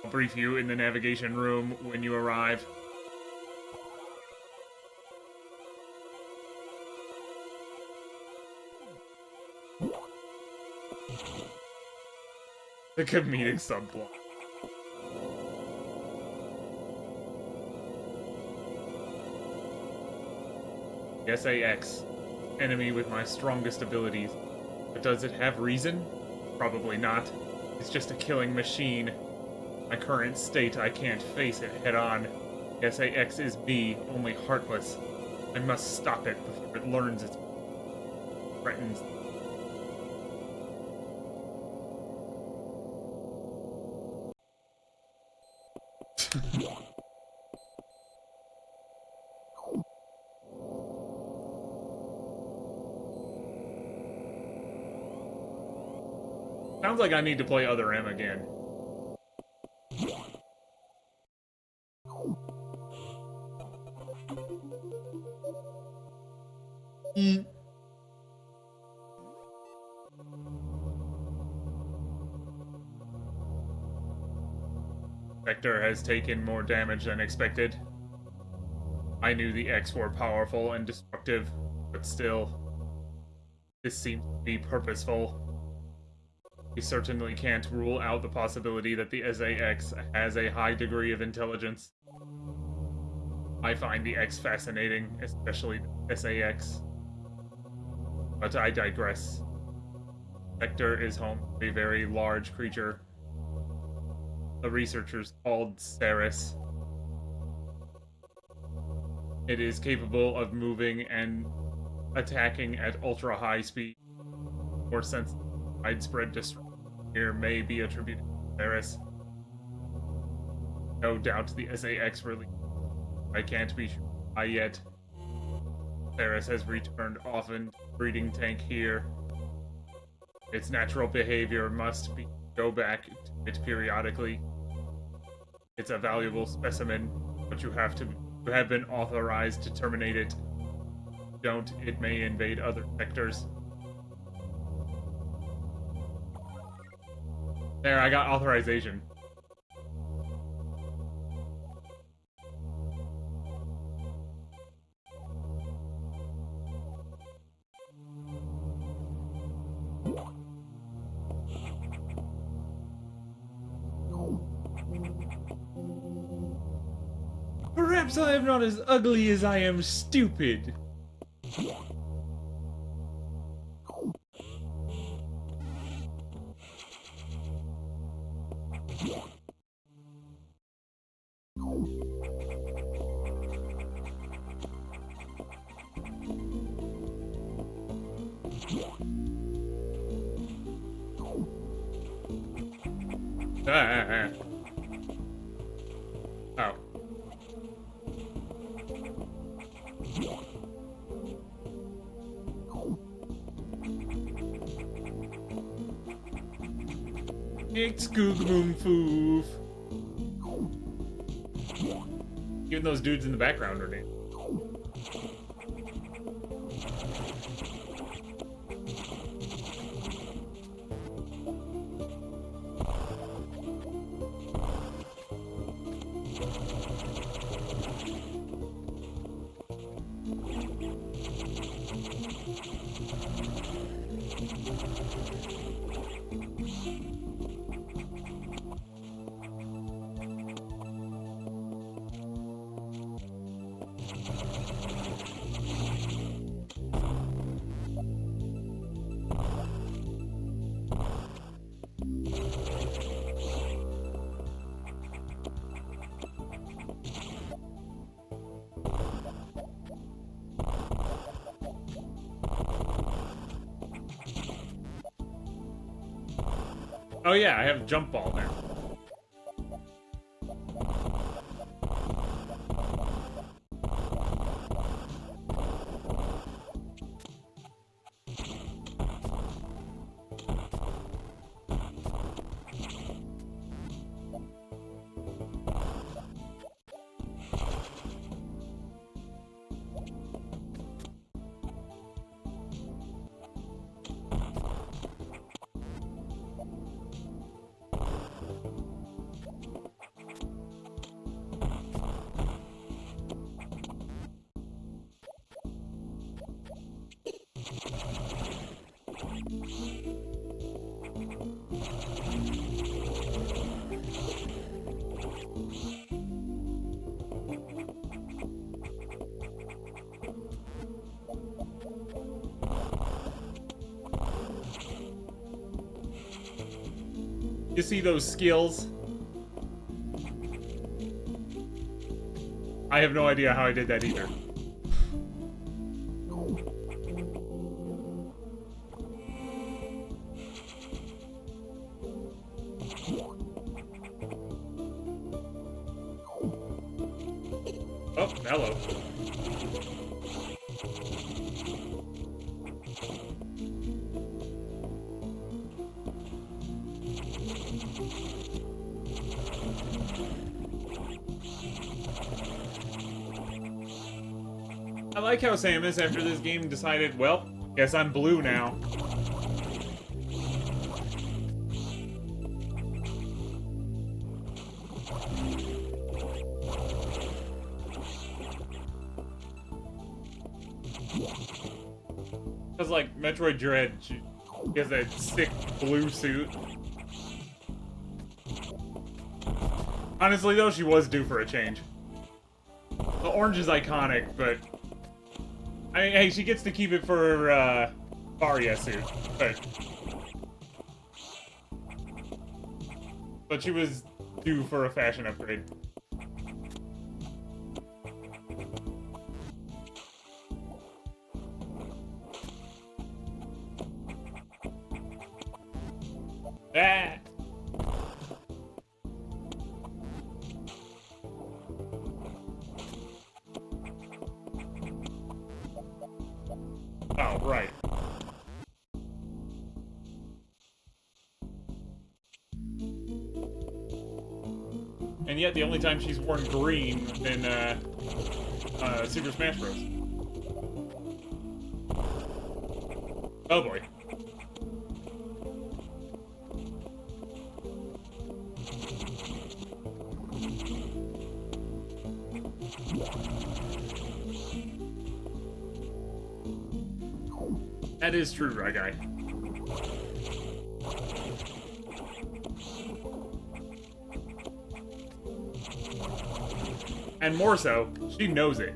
I'll brief you in the navigation room when you arrive. The comedic subplot. SAX. Enemy with my strongest abilities. But does it have reason? Probably not. It's just a killing machine. My current state, I can't face it head on. SAX is me, only heartless. I must stop it before it learns its threatens. Sounds like I need to play Other M again. Vector has taken more damage than expected. I knew the X were powerful and destructive, but still, this seems to be purposeful. We certainly can't rule out the possibility that the SAX has a high degree of intelligence. I find the X fascinating, especially the SAX. But I digress. Vector is home to a very large creature. The researchers called Ceres. It is capable of moving and attacking at ultra-high speed. more sense. Widespread destruction here may be attributed to Varus. No doubt the SAX release. I can't be sure why yet. Varus has returned often. Breeding tank here. Its natural behavior must be go back to it periodically. It's a valuable specimen, but you have been authorized to terminate it. Don't, it may invade other sectors. There, I got authorization. Perhaps I am not as ugly as I am stupid. Oh. It's Googloom Foof. Even those dudes in the background are named. Oh yeah, I have jump ball now. You see those skills? I have no idea how I did that either. Oh, hello. I like how Samus, after this game, decided, well, guess I'm blue now. Because, like, Metroid Dread, she has that sick blue suit. Honestly, though, she was due for a change. The orange is iconic, but... I mean, hey, she gets to keep it for her, Varia suit, but she was due for a fashion upgrade. Ah! Oh, right. And yet, the only time she's worn green in Super Smash Bros. Oh boy. That is true, right, guy? And more so, she knows it.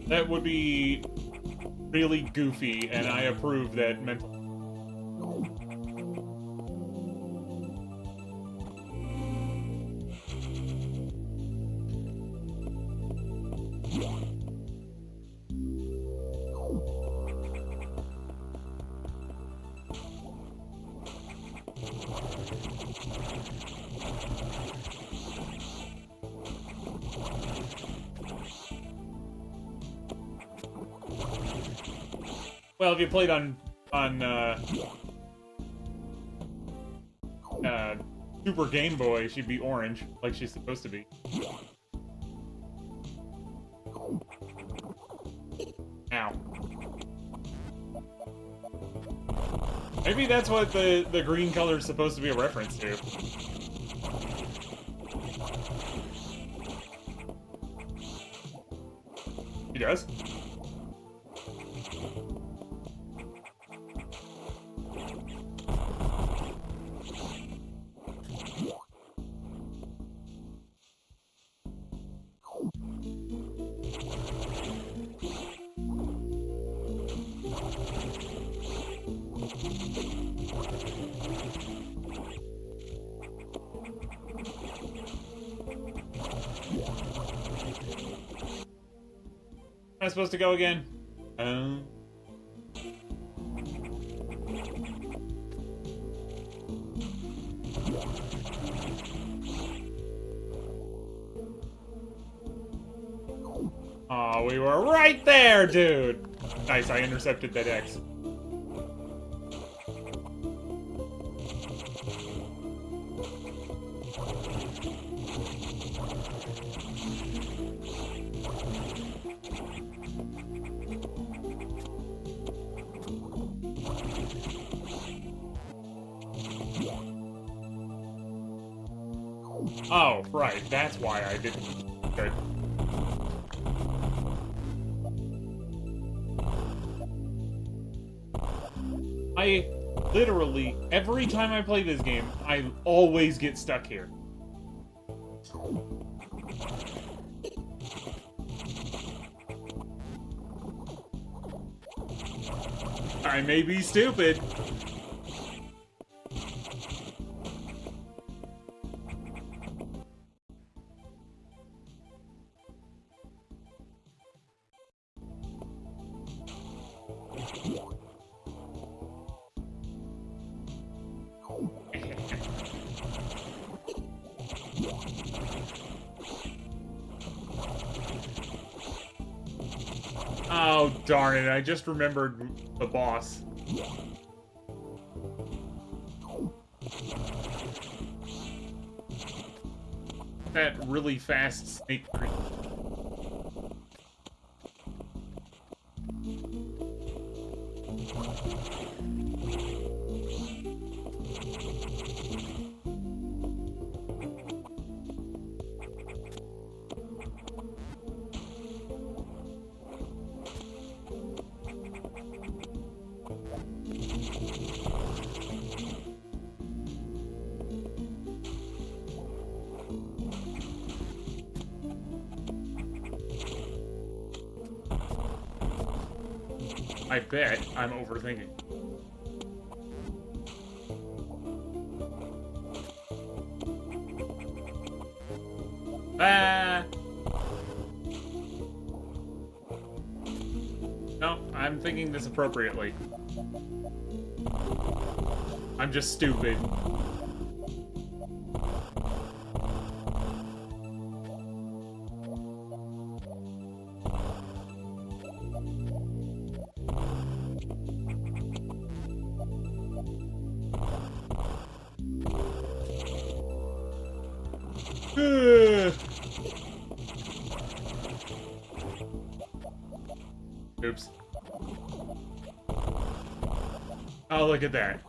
That would be really goofy, and I approve that mental. Well, if you played on Super Game Boy, she'd be orange, like she's supposed to be. Ow. Maybe that's what the green color is supposed to be a reference to. He does? Am I supposed to go again? Oh, we were right there, dude! Nice, I intercepted that X. Oh, right, that's why I didn't. Okay. I literally, every time I play this game, I always get stuck here. I may be stupid. Oh, darn it. I just remembered the boss. That really fast snake creature. I bet I'm overthinking. Ah! No, I'm thinking this appropriately. I'm just stupid. Oops. Oh, look at that.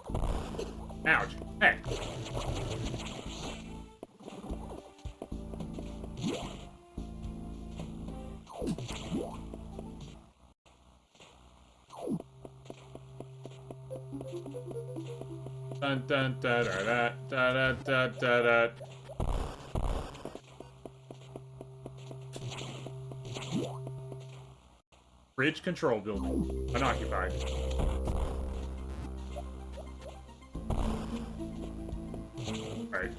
Ouch. Hey. Dun dun da da da da da da da. Bridge control building. Unoccupied. Alright.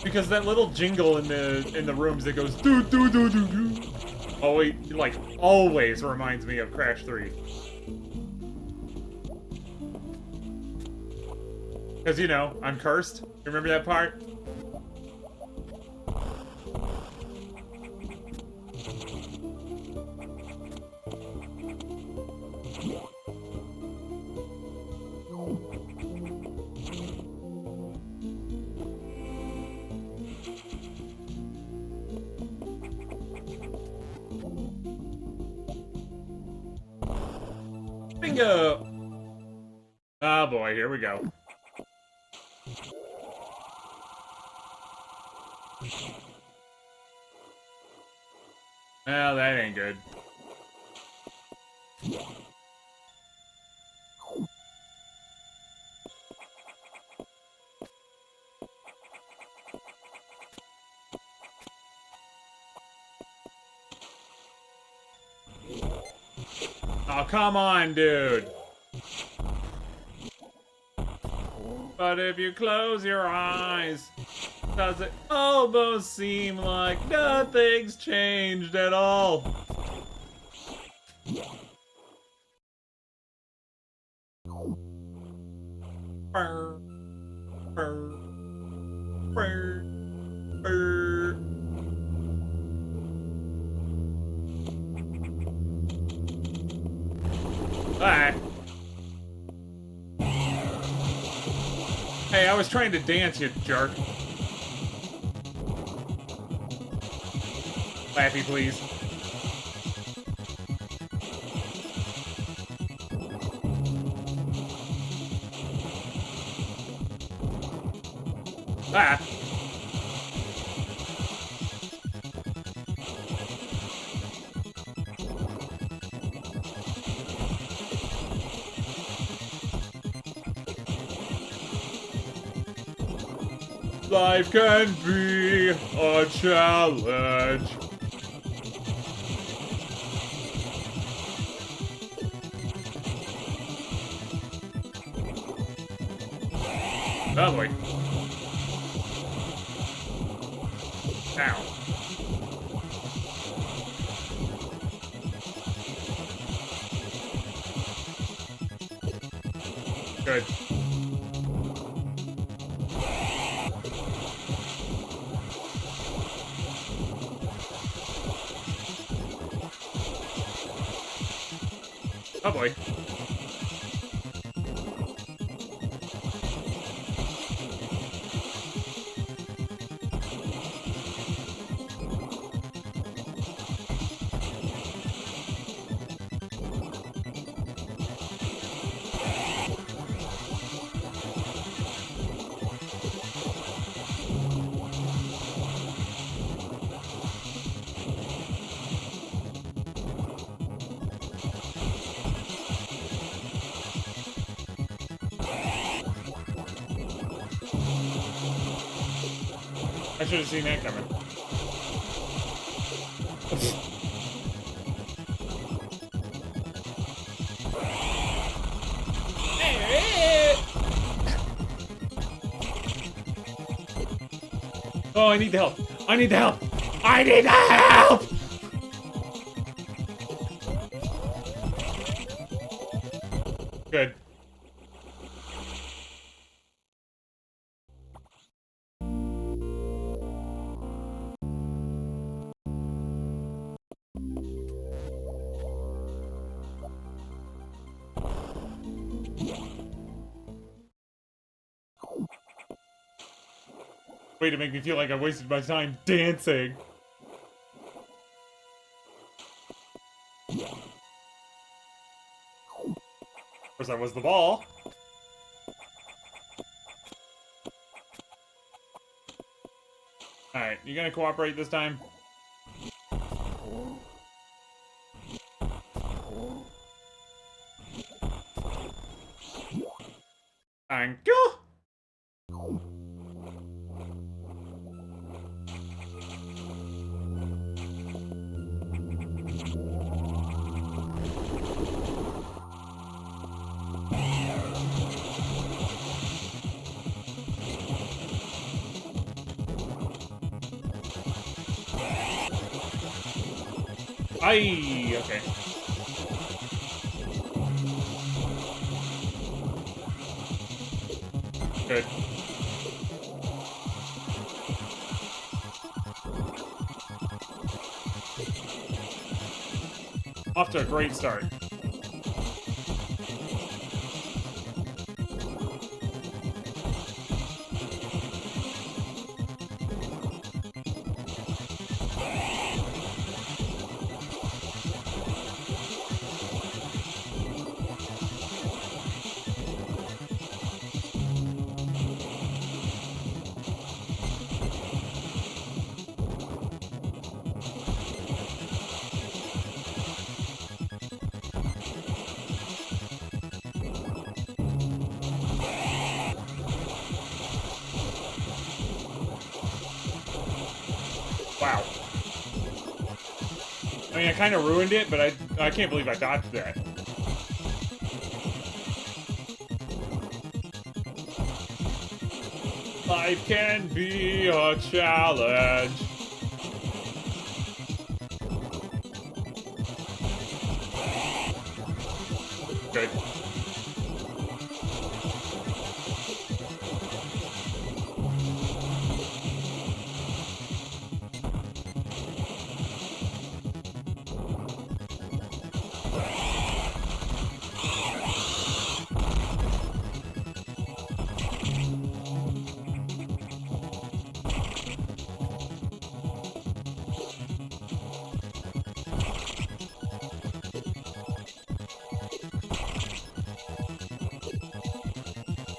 Because that little jingle in the rooms that goes doo doo doo doo doo. Always, like, always reminds me of Crash 3. Because, you know, I'm cursed. Remember that part? Bingo! Oh boy, here we go. Well, that ain't good. Oh, come on, dude. But if you close your eyes, does it almost seem like nothing's changed at all? Burr, burr, burr, burr. Alright. Hey, I was trying to dance, you jerk. Laffy, please. Ah! Life can be a challenge. Oh boy. Ow. Good. Oh boy. I should have seen that coming. Oh, I need the help. I need the help. I need the help! Good. Way to make me feel like I wasted my time dancing. Of course, that was the ball. Alright, you gonna cooperate this time? Thank you! Aye, okay. Good. Off to a great start. Wow. I mean, I kind of ruined it, but I can't believe I dodged that. Life can be a challenge. Good.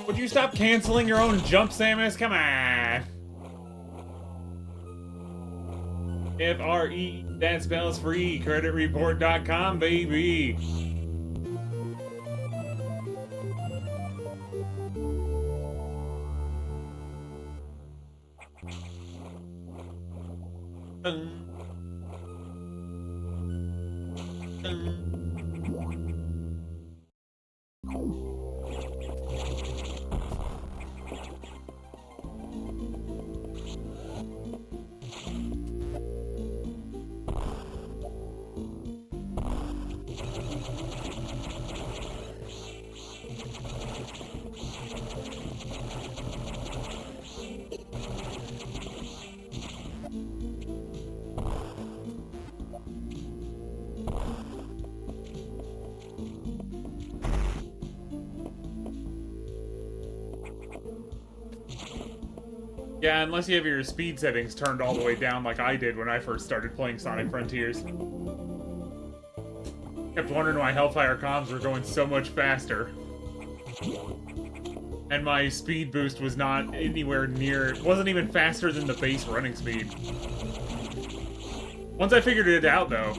Would you stop canceling your own jump, Samus? Come on! FRE, that spells free. Creditreport.com, baby! Dun. Dun. Yeah, unless you have your speed settings turned all the way down like I did when I first started playing Sonic Frontiers. Kept wondering why Hellfire comms were going so much faster. And my speed boost was not anywhere near... It wasn't even faster than the base running speed. Once I figured it out, though...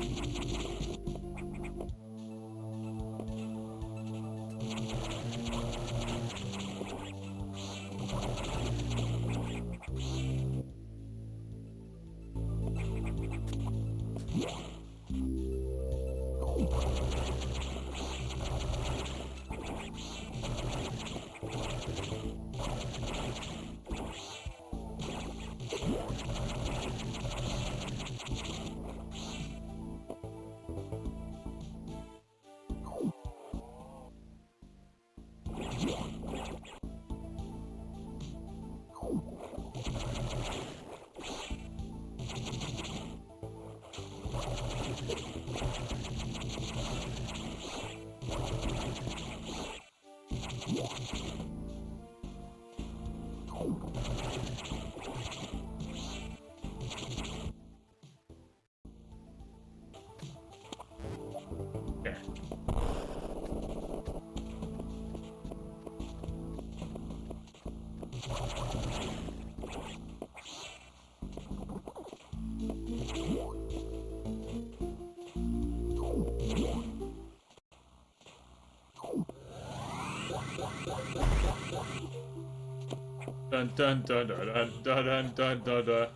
Dun dun dun dun dun dun dun dun dun dun.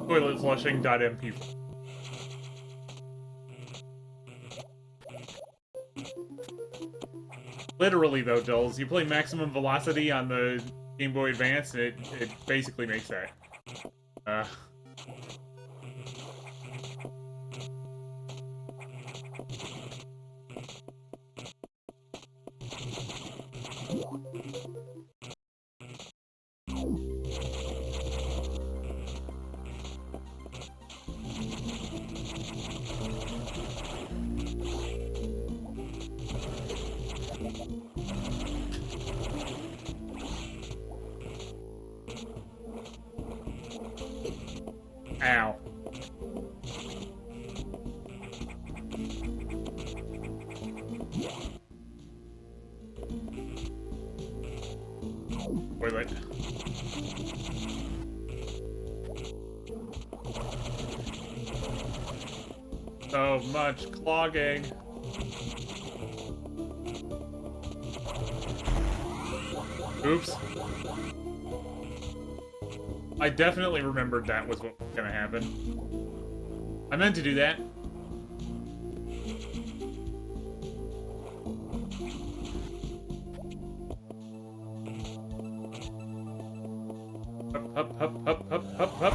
Toilet flushing.mp. Literally, though, Dulls, you play Maximum Velocity on the Game Boy Advance, and it basically makes that. Ow. Toilet. So much clogging. Oops. I definitely remembered that was what was gonna happen. I meant to do that. Up, up, up, up, up, up.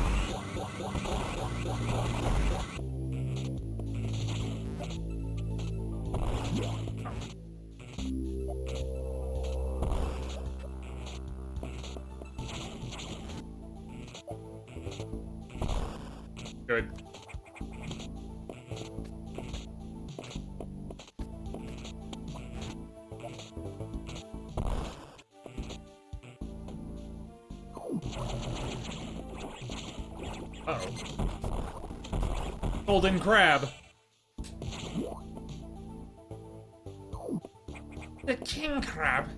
Good. Uh-oh. Golden crab. The king crab.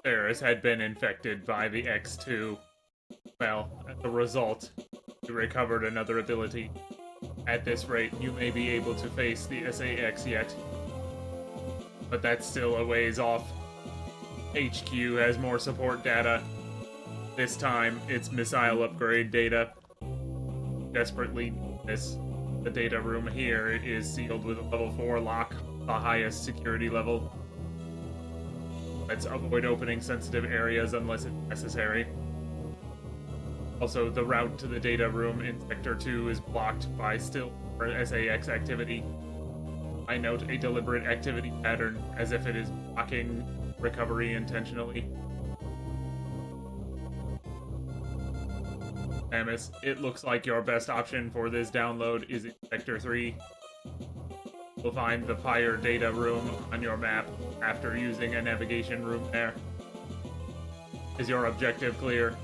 Eris had been infected by the X2. Well, as a result, you recovered another ability. At this rate, you may be able to face the SAX yet. But that's still a ways off. HQ has more support data. This time, it's missile upgrade data. Desperately need this. The data room here is sealed with a level 4 lock, the highest security level. Let's avoid opening sensitive areas unless it's necessary. Also, the route to the data room in Sector 2 is blocked by still SAX activity. I note a deliberate activity pattern, as if it is blocking recovery intentionally. Samus, it looks like your best option for this download is in Sector 3. You'll find the Pyre data room on your map after using a navigation room there. Is your objective clear?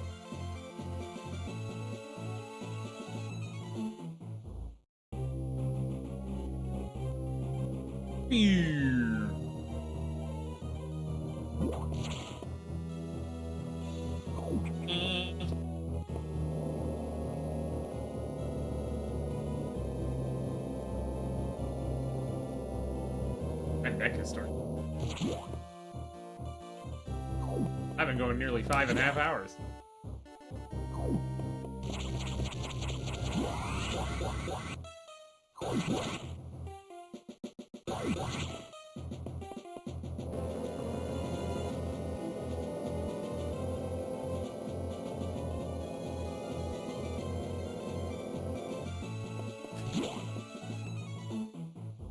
And that can start. I've been going nearly 5.5 hours.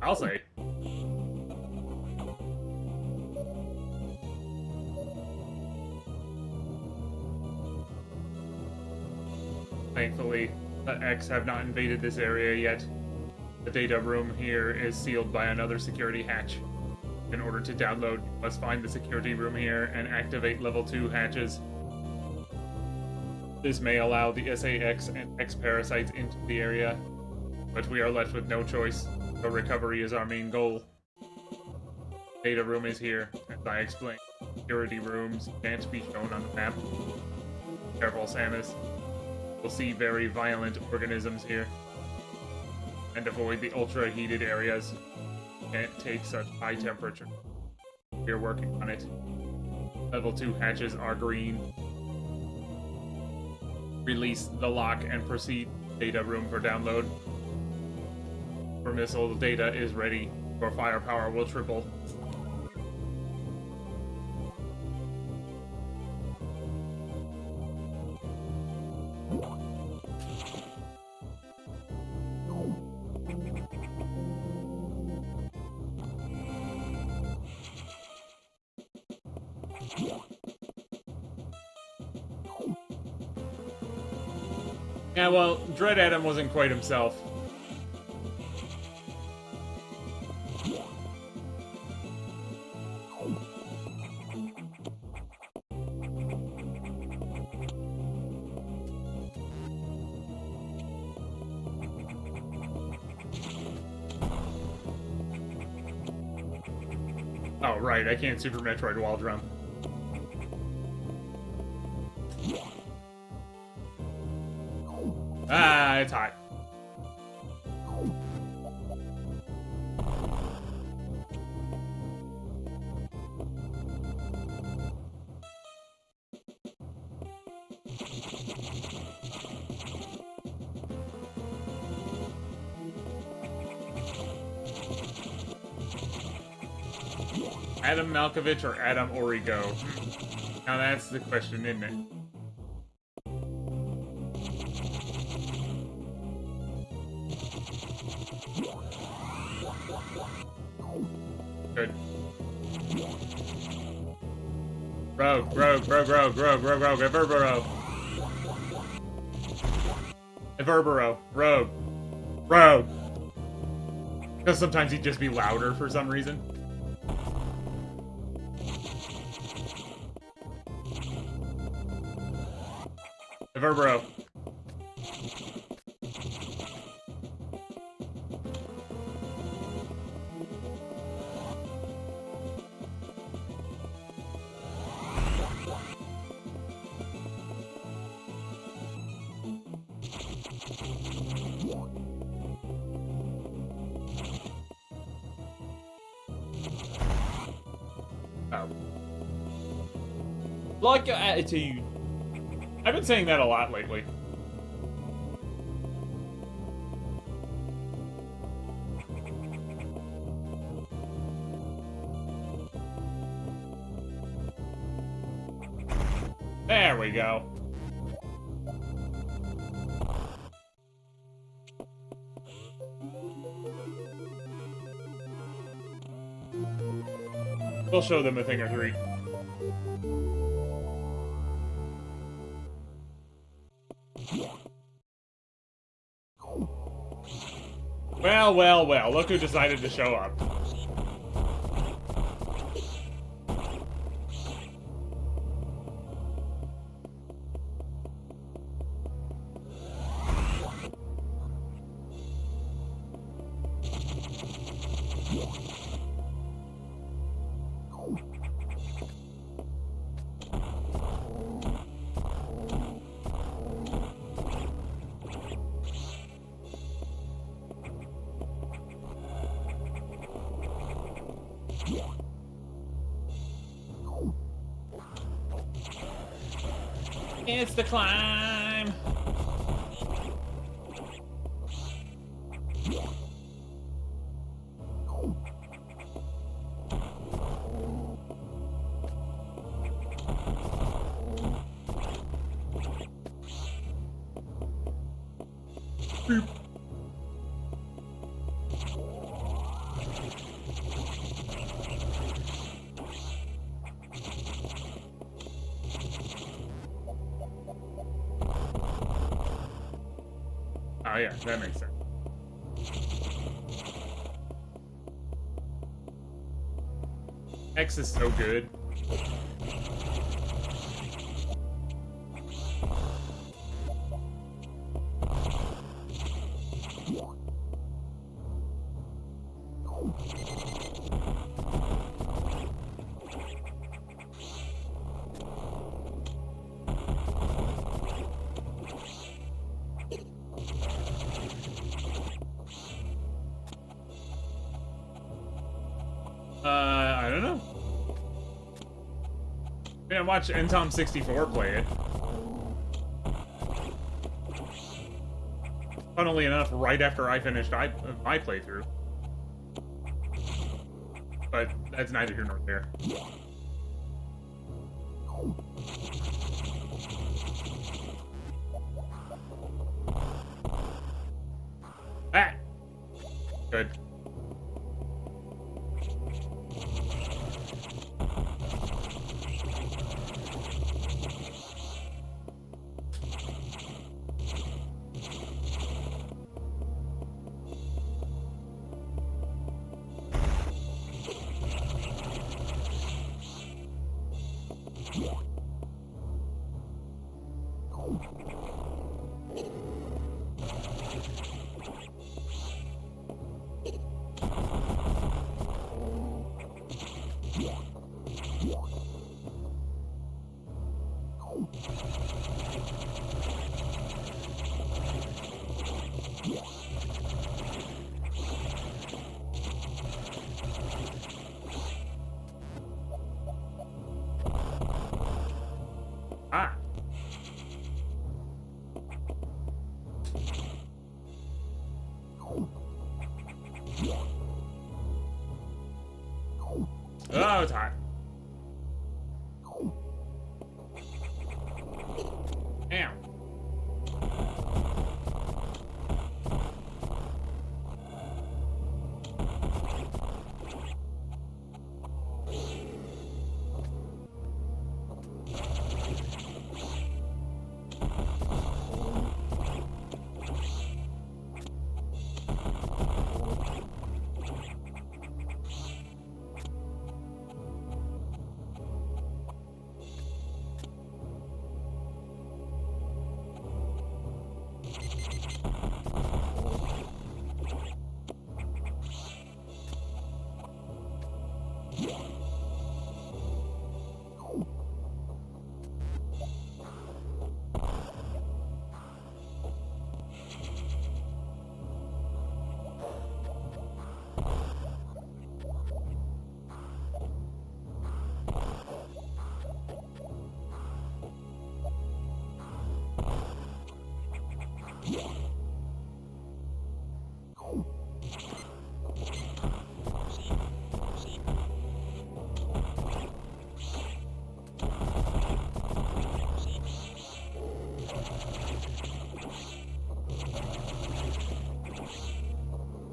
I'll say. Thankfully, the X have not invaded this area yet. The data room here is sealed by another security hatch. In order to download, you must find the security room here and activate level 2 hatches. This may allow the SAX and X parasites into the area, but we are left with no choice, so recovery is our main goal. Data room is here, as I explained. Security rooms can't be shown on the map. Careful, Samus. You'll see very violent organisms here. And avoid the ultra-heated areas. Can't take such high temperature. We're working on it. Level 2 hatches are green. Release the lock and proceed data room for download. For missile data is ready. Your firepower will triple. Yeah, well, Dread Adam wasn't quite himself. Oh, right, I can't Super Metroid wall jump. Ah, it's hot. Adam Malkovich or Adam Origo? Now that's the question, isn't it? Good. Rogue, Everboro. Everboro, Rogue. Because sometimes he'd just be louder for some reason. Everboro. Like your attitude. I've been saying that a lot lately. There we go. We'll show them a thing or three. Well, look who decided to show up. It's the climb. beep. Oh yeah, that makes sense. X is so good. I don't know. I watched Ntom64 play it. Funnily enough, right after I finished my playthrough. But that's neither here nor there. Ah! Good. Ah. Oh, it's hot. Damn.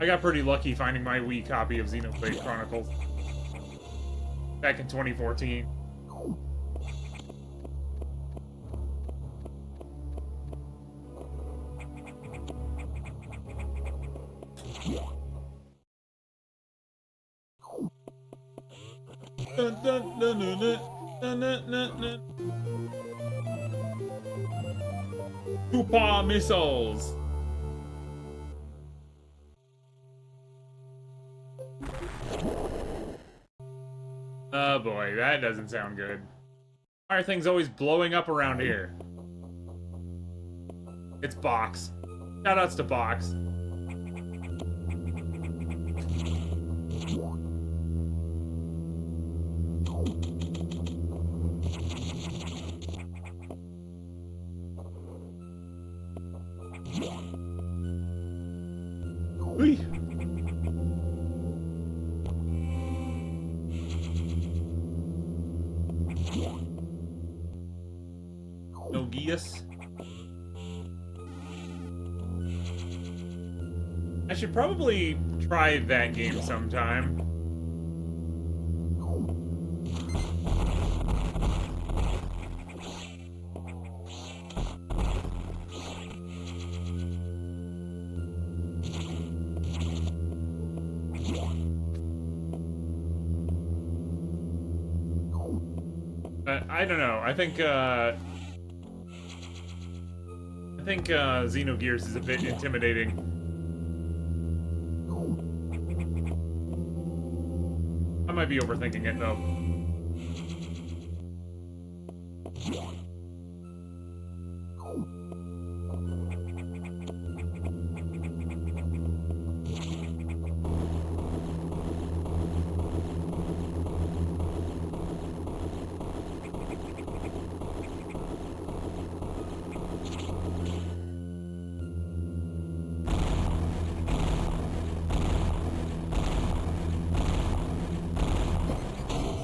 I got pretty lucky finding my Wii copy of Xenoblade Chronicles back in 2014. Dun, dun, dun, dun, dun, dun, dun, dun. Super missiles. Oh boy, that doesn't sound good. Why are things always blowing up around here? It's Box. Shoutouts to Box. Whee! No Gias. should probably try that game sometime. I don't know. I think Xenogears is a bit intimidating. I might be overthinking it though.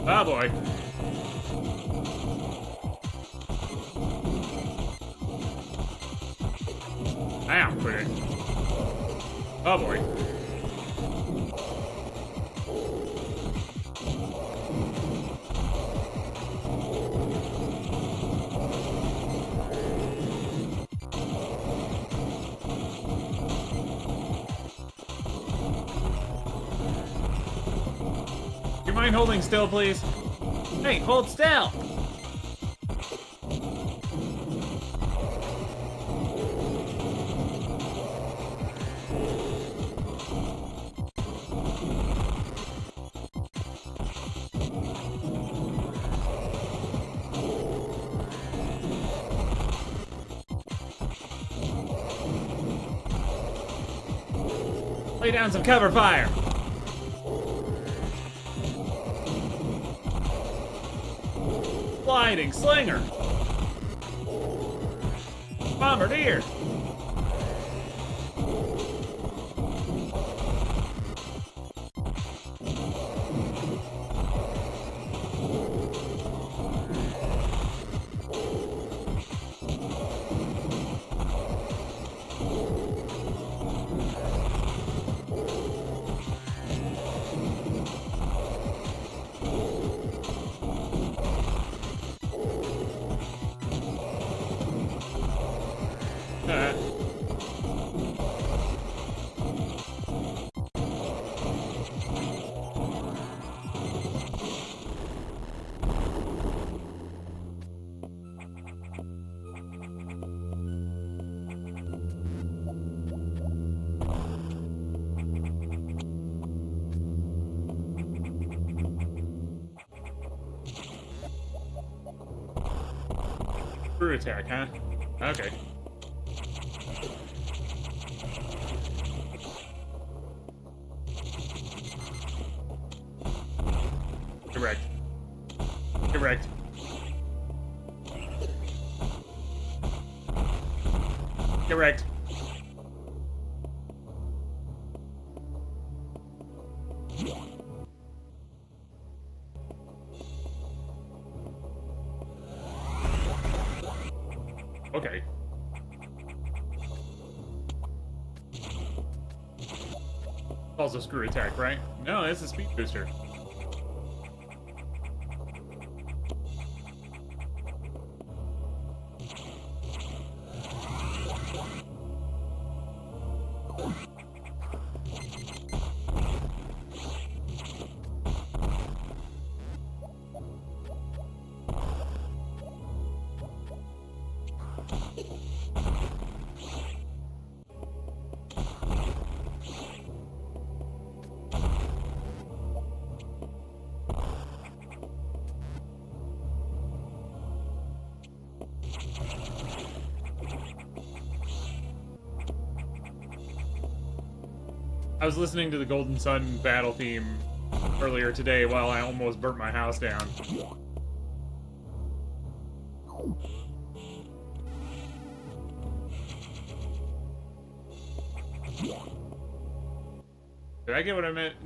Oh boy. Ow, quit it. Oh boy. You mind holding still, please? Hey, hold still! Lay down some cover fire! Sliding slinger! Bombardier! Screw attack, huh? Okay. Correct. Correct. Correct. Okay. Also screw attack, right? No, it's a speed booster. I was listening to the Golden Sun battle theme earlier today while I almost burnt my house down. Did I get what I meant?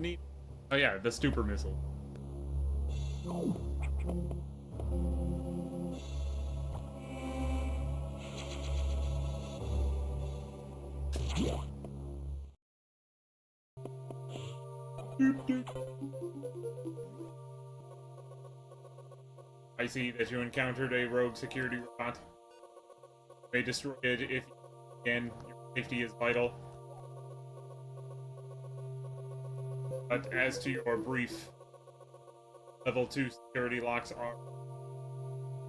Oh yeah, the super missile. I see that you encountered a rogue security robot. You may destroy it if you can. Your safety is vital. But as to your brief, level 2 security locks are...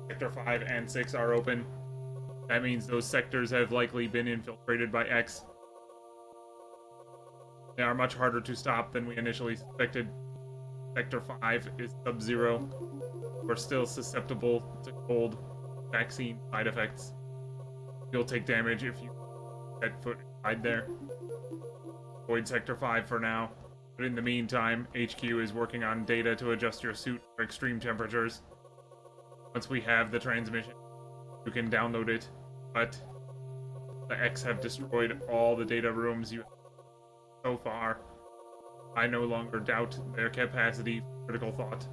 Sector 5 and 6 are open. That means those sectors have likely been infiltrated by X. They are much harder to stop than we initially suspected. Sector 5 is Sub-Zero. We're still susceptible to cold vaccine side effects. You'll take damage if you set foot inside there. Avoid Sector 5 for now. But in the meantime, HQ is working on data to adjust your suit for extreme temperatures. Once we have the transmission, you can download it. But the X have destroyed all the data rooms you have so far. I no longer doubt their capacity for critical thought.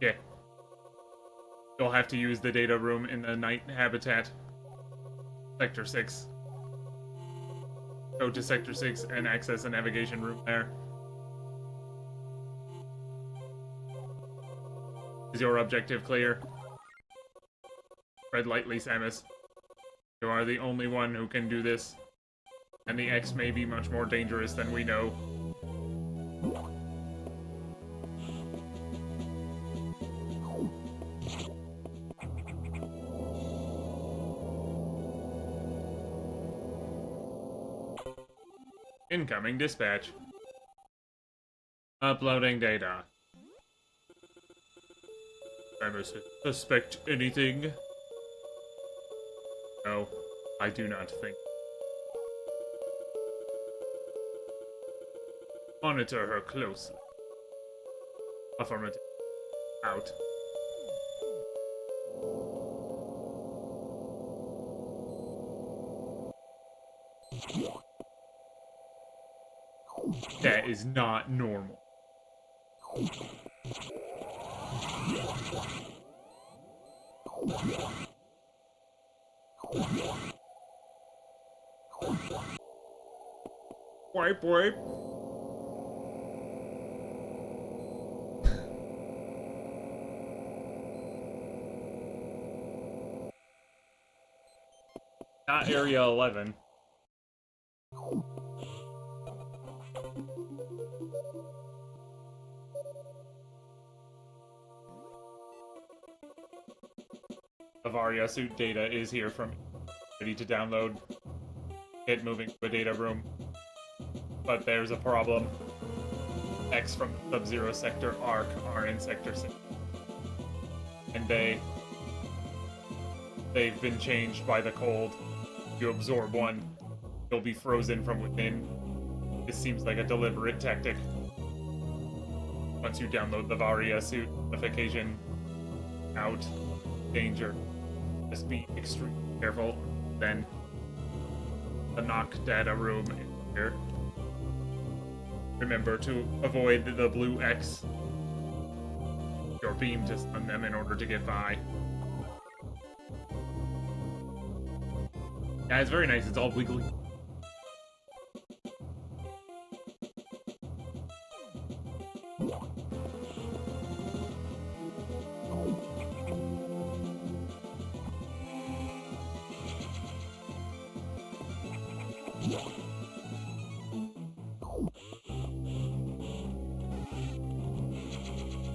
Yeah. You'll have to use the data room in the night habitat. Sector 6. Go to Sector 6 and access the navigation room there. Is your objective clear? Tread lightly, Samus. You are the only one who can do this. And the X may be much more dangerous than we know. Incoming dispatch. Uploading data. Samus, suspect anything? No, I do not think. Monitor her closely. Affirmative. Out. That is not normal. Wipe, wipe. Not Area 11. Avaria suit data is here from ready to download. Get moving to a data room. But there's a problem. X from the Sub-Zero sector ARC are in Sector 6. And they've been changed by the cold. You absorb one, you'll be frozen from within. This seems like a deliberate tactic. Once you download the Varia suit notification, out, danger. Just be extremely careful. Then the knock data room is here. Remember to avoid the blue X. Your beam to stun them in order to get by. Yeah, it's very nice. It's all wiggly.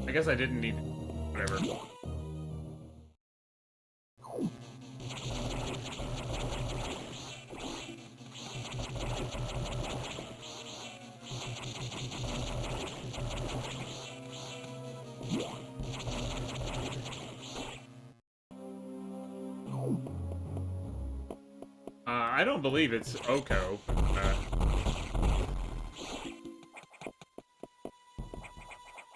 I guess I didn't need it. Whatever. I don't believe it's Oko.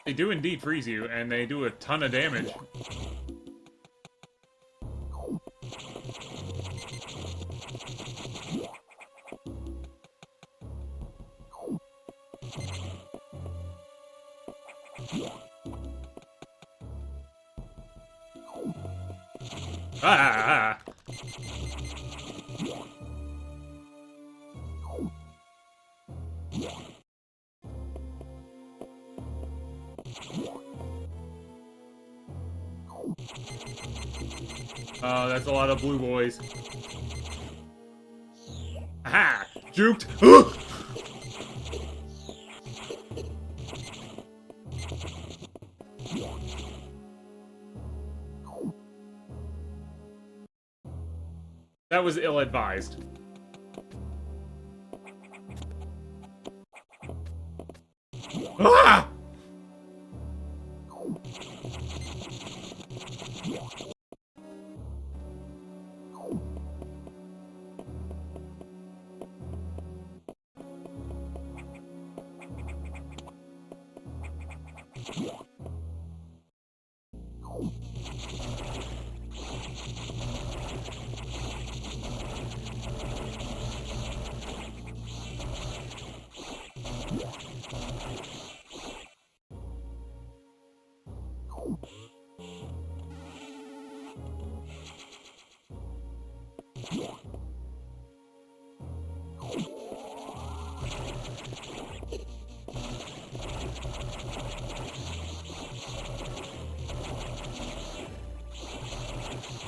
They do indeed freeze you, and they do a ton of damage. Ah! Oh, that's a lot of blue boys. Aha! Juked! Ugh! That was ill-advised. Ah!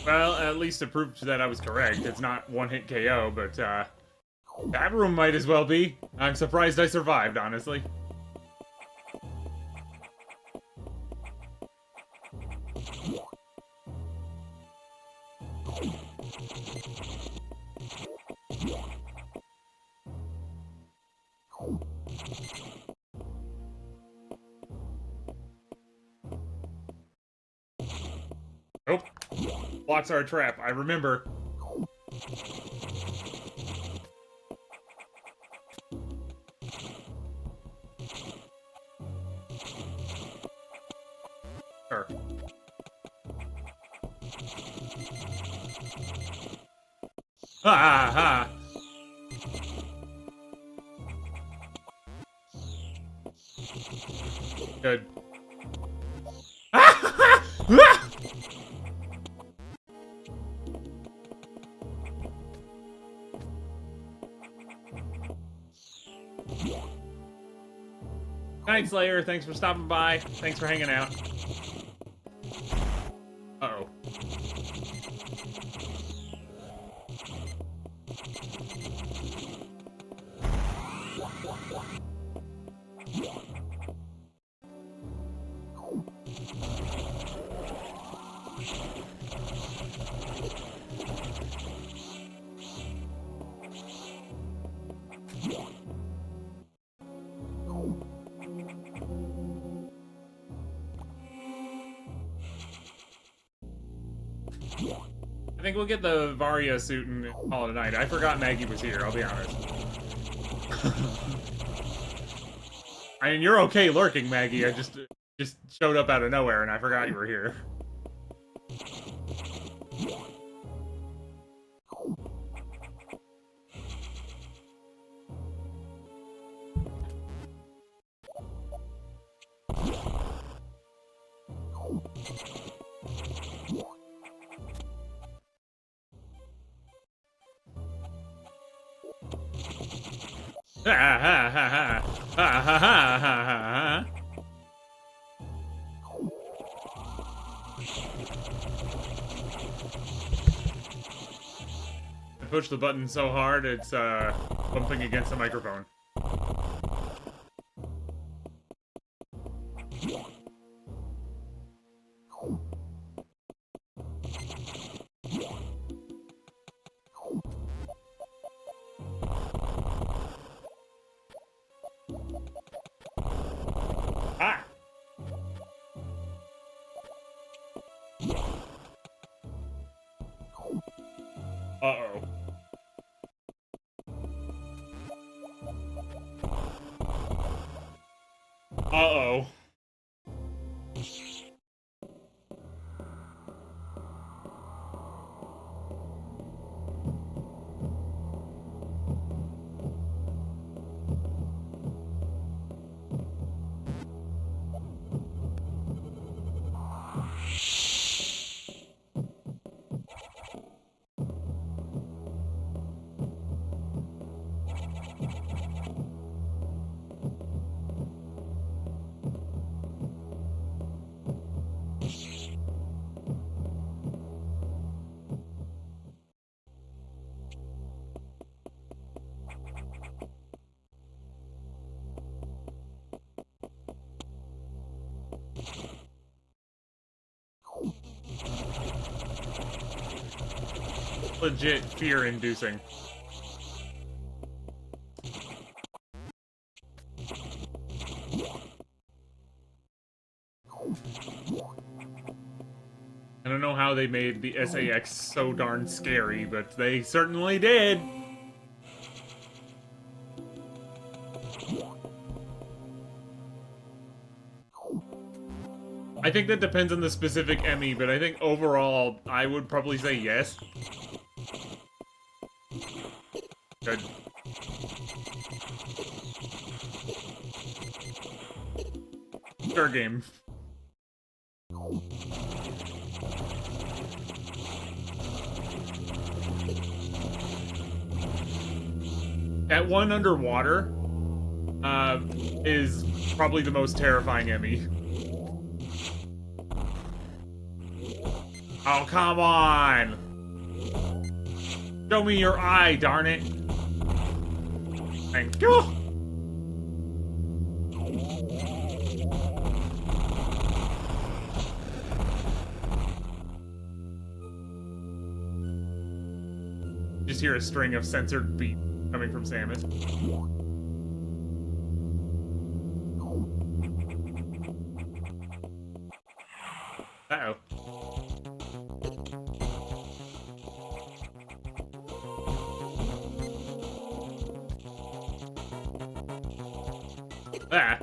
Well, at least it proved that I was correct. It's not one-hit KO, but, that room might as well be. I'm surprised I survived, honestly. Nope. Blocks are a trap. I remember. Sure. Ha ha! Good. Night Slayer, thanks for stopping by. Thanks for hanging out. Uh-oh. I think we'll get the Varia suit and call it a night. I forgot Maggie was here, I'll be honest. I mean, you're okay lurking, Maggie. I just showed up out of nowhere and I forgot you were here. Ha ha ha ha ha ha ha ha ha. I pushed the button so hard it's bumping against the microphone. Ah! Uh-oh. Uh-oh. legit fear-inducing. I don't know how they made the SAX so darn scary, but they certainly did. I think that depends on the specific Emmy, but I think overall, I would probably say yes. Good. Sure game. That one underwater is probably the most terrifying Emmy. Oh, come on! Show me your eye, darn it! Thank you! Just hear a string of censored beat coming from Samus. Uh-oh. Ah.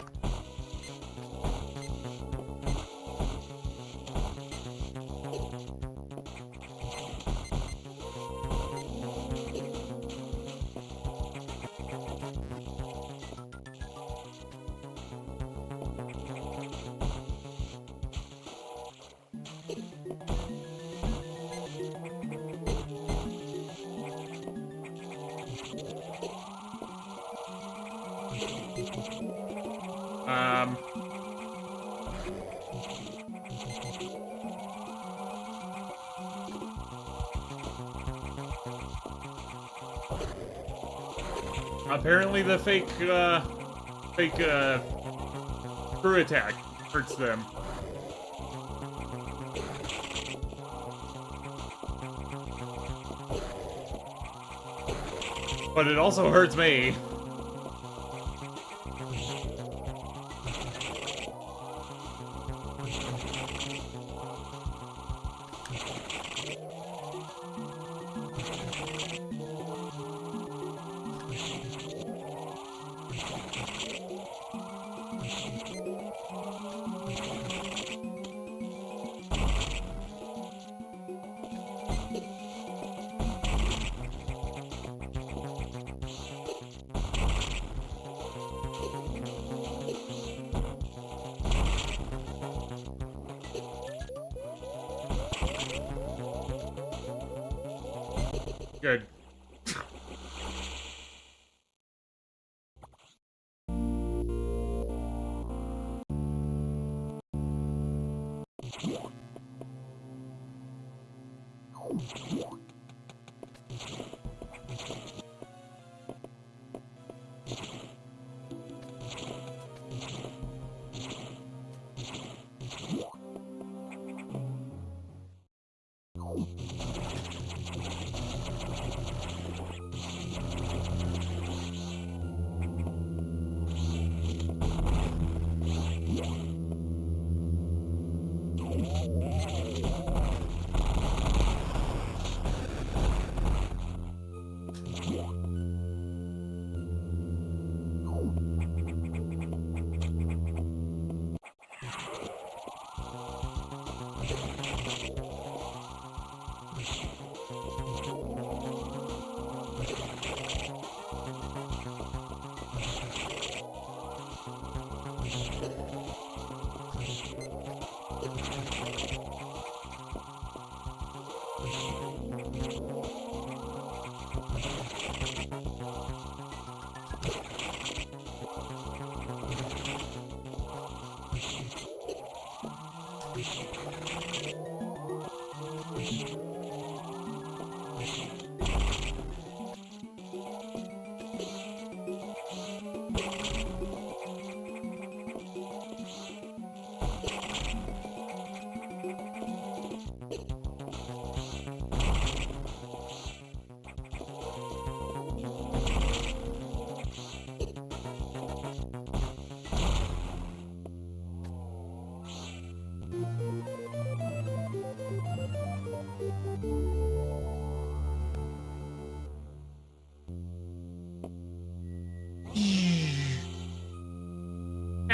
Apparently the fake screw attack hurts them. But it also hurts me. Good.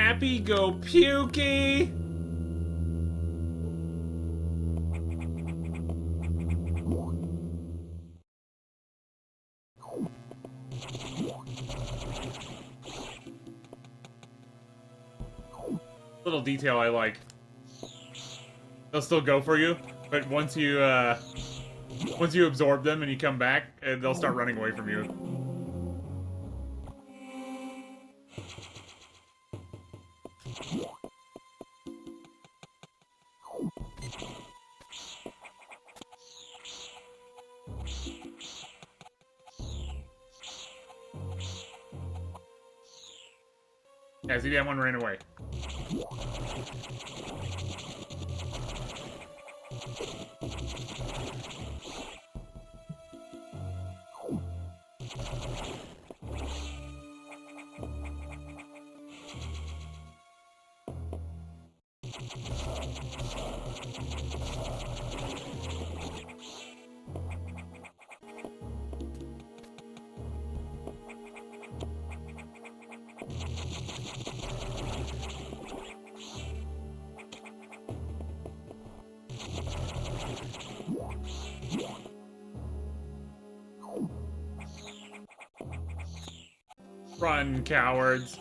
happy, go pukey! Little detail I like. They'll still go for you, but once you absorb them and you come back, they'll start running away from you. Yeah, see, that one ran away. Run, cowards.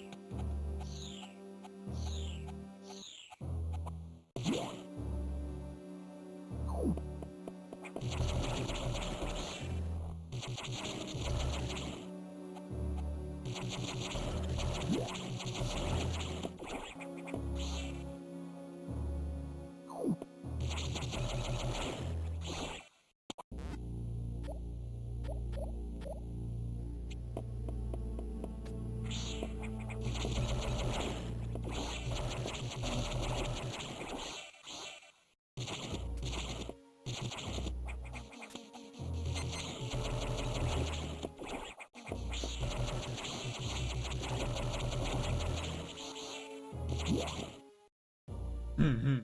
Mm-hmm.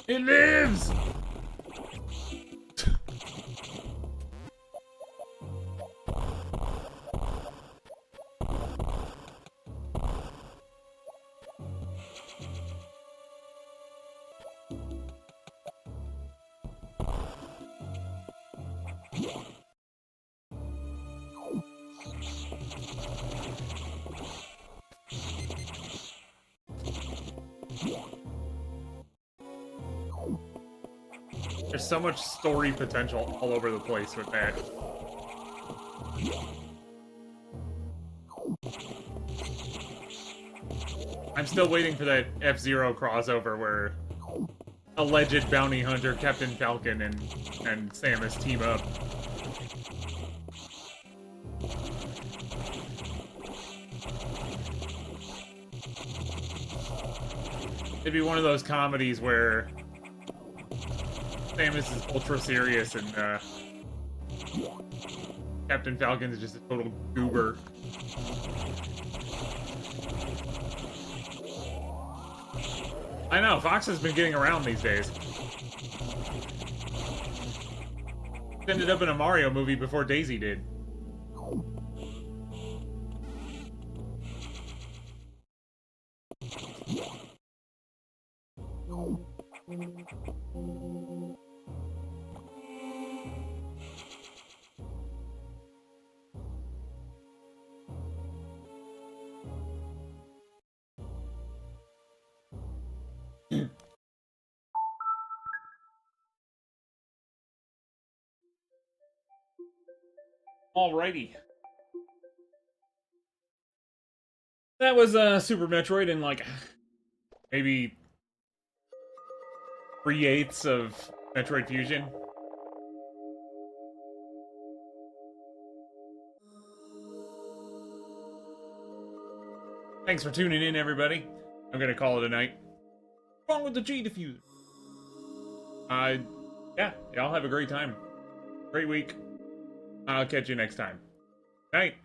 It lives! There's so much story potential all over the place with that. I'm still waiting for that F-Zero crossover where alleged bounty hunter Captain Falcon and Samus team up. It'd be one of those comedies where Samus is ultra serious and Captain Falcon is just a total goober. I know, Fox has been getting around these days. Ended up in a Mario movie before Daisy did. Alrighty. That was Super Metroid in like maybe 3/8 of Metroid Fusion. Thanks for tuning in, everybody. I'm gonna call it a night. What's wrong with the G diffuser? Yeah, y'all have a great time. Great week. I'll catch you next time. Night.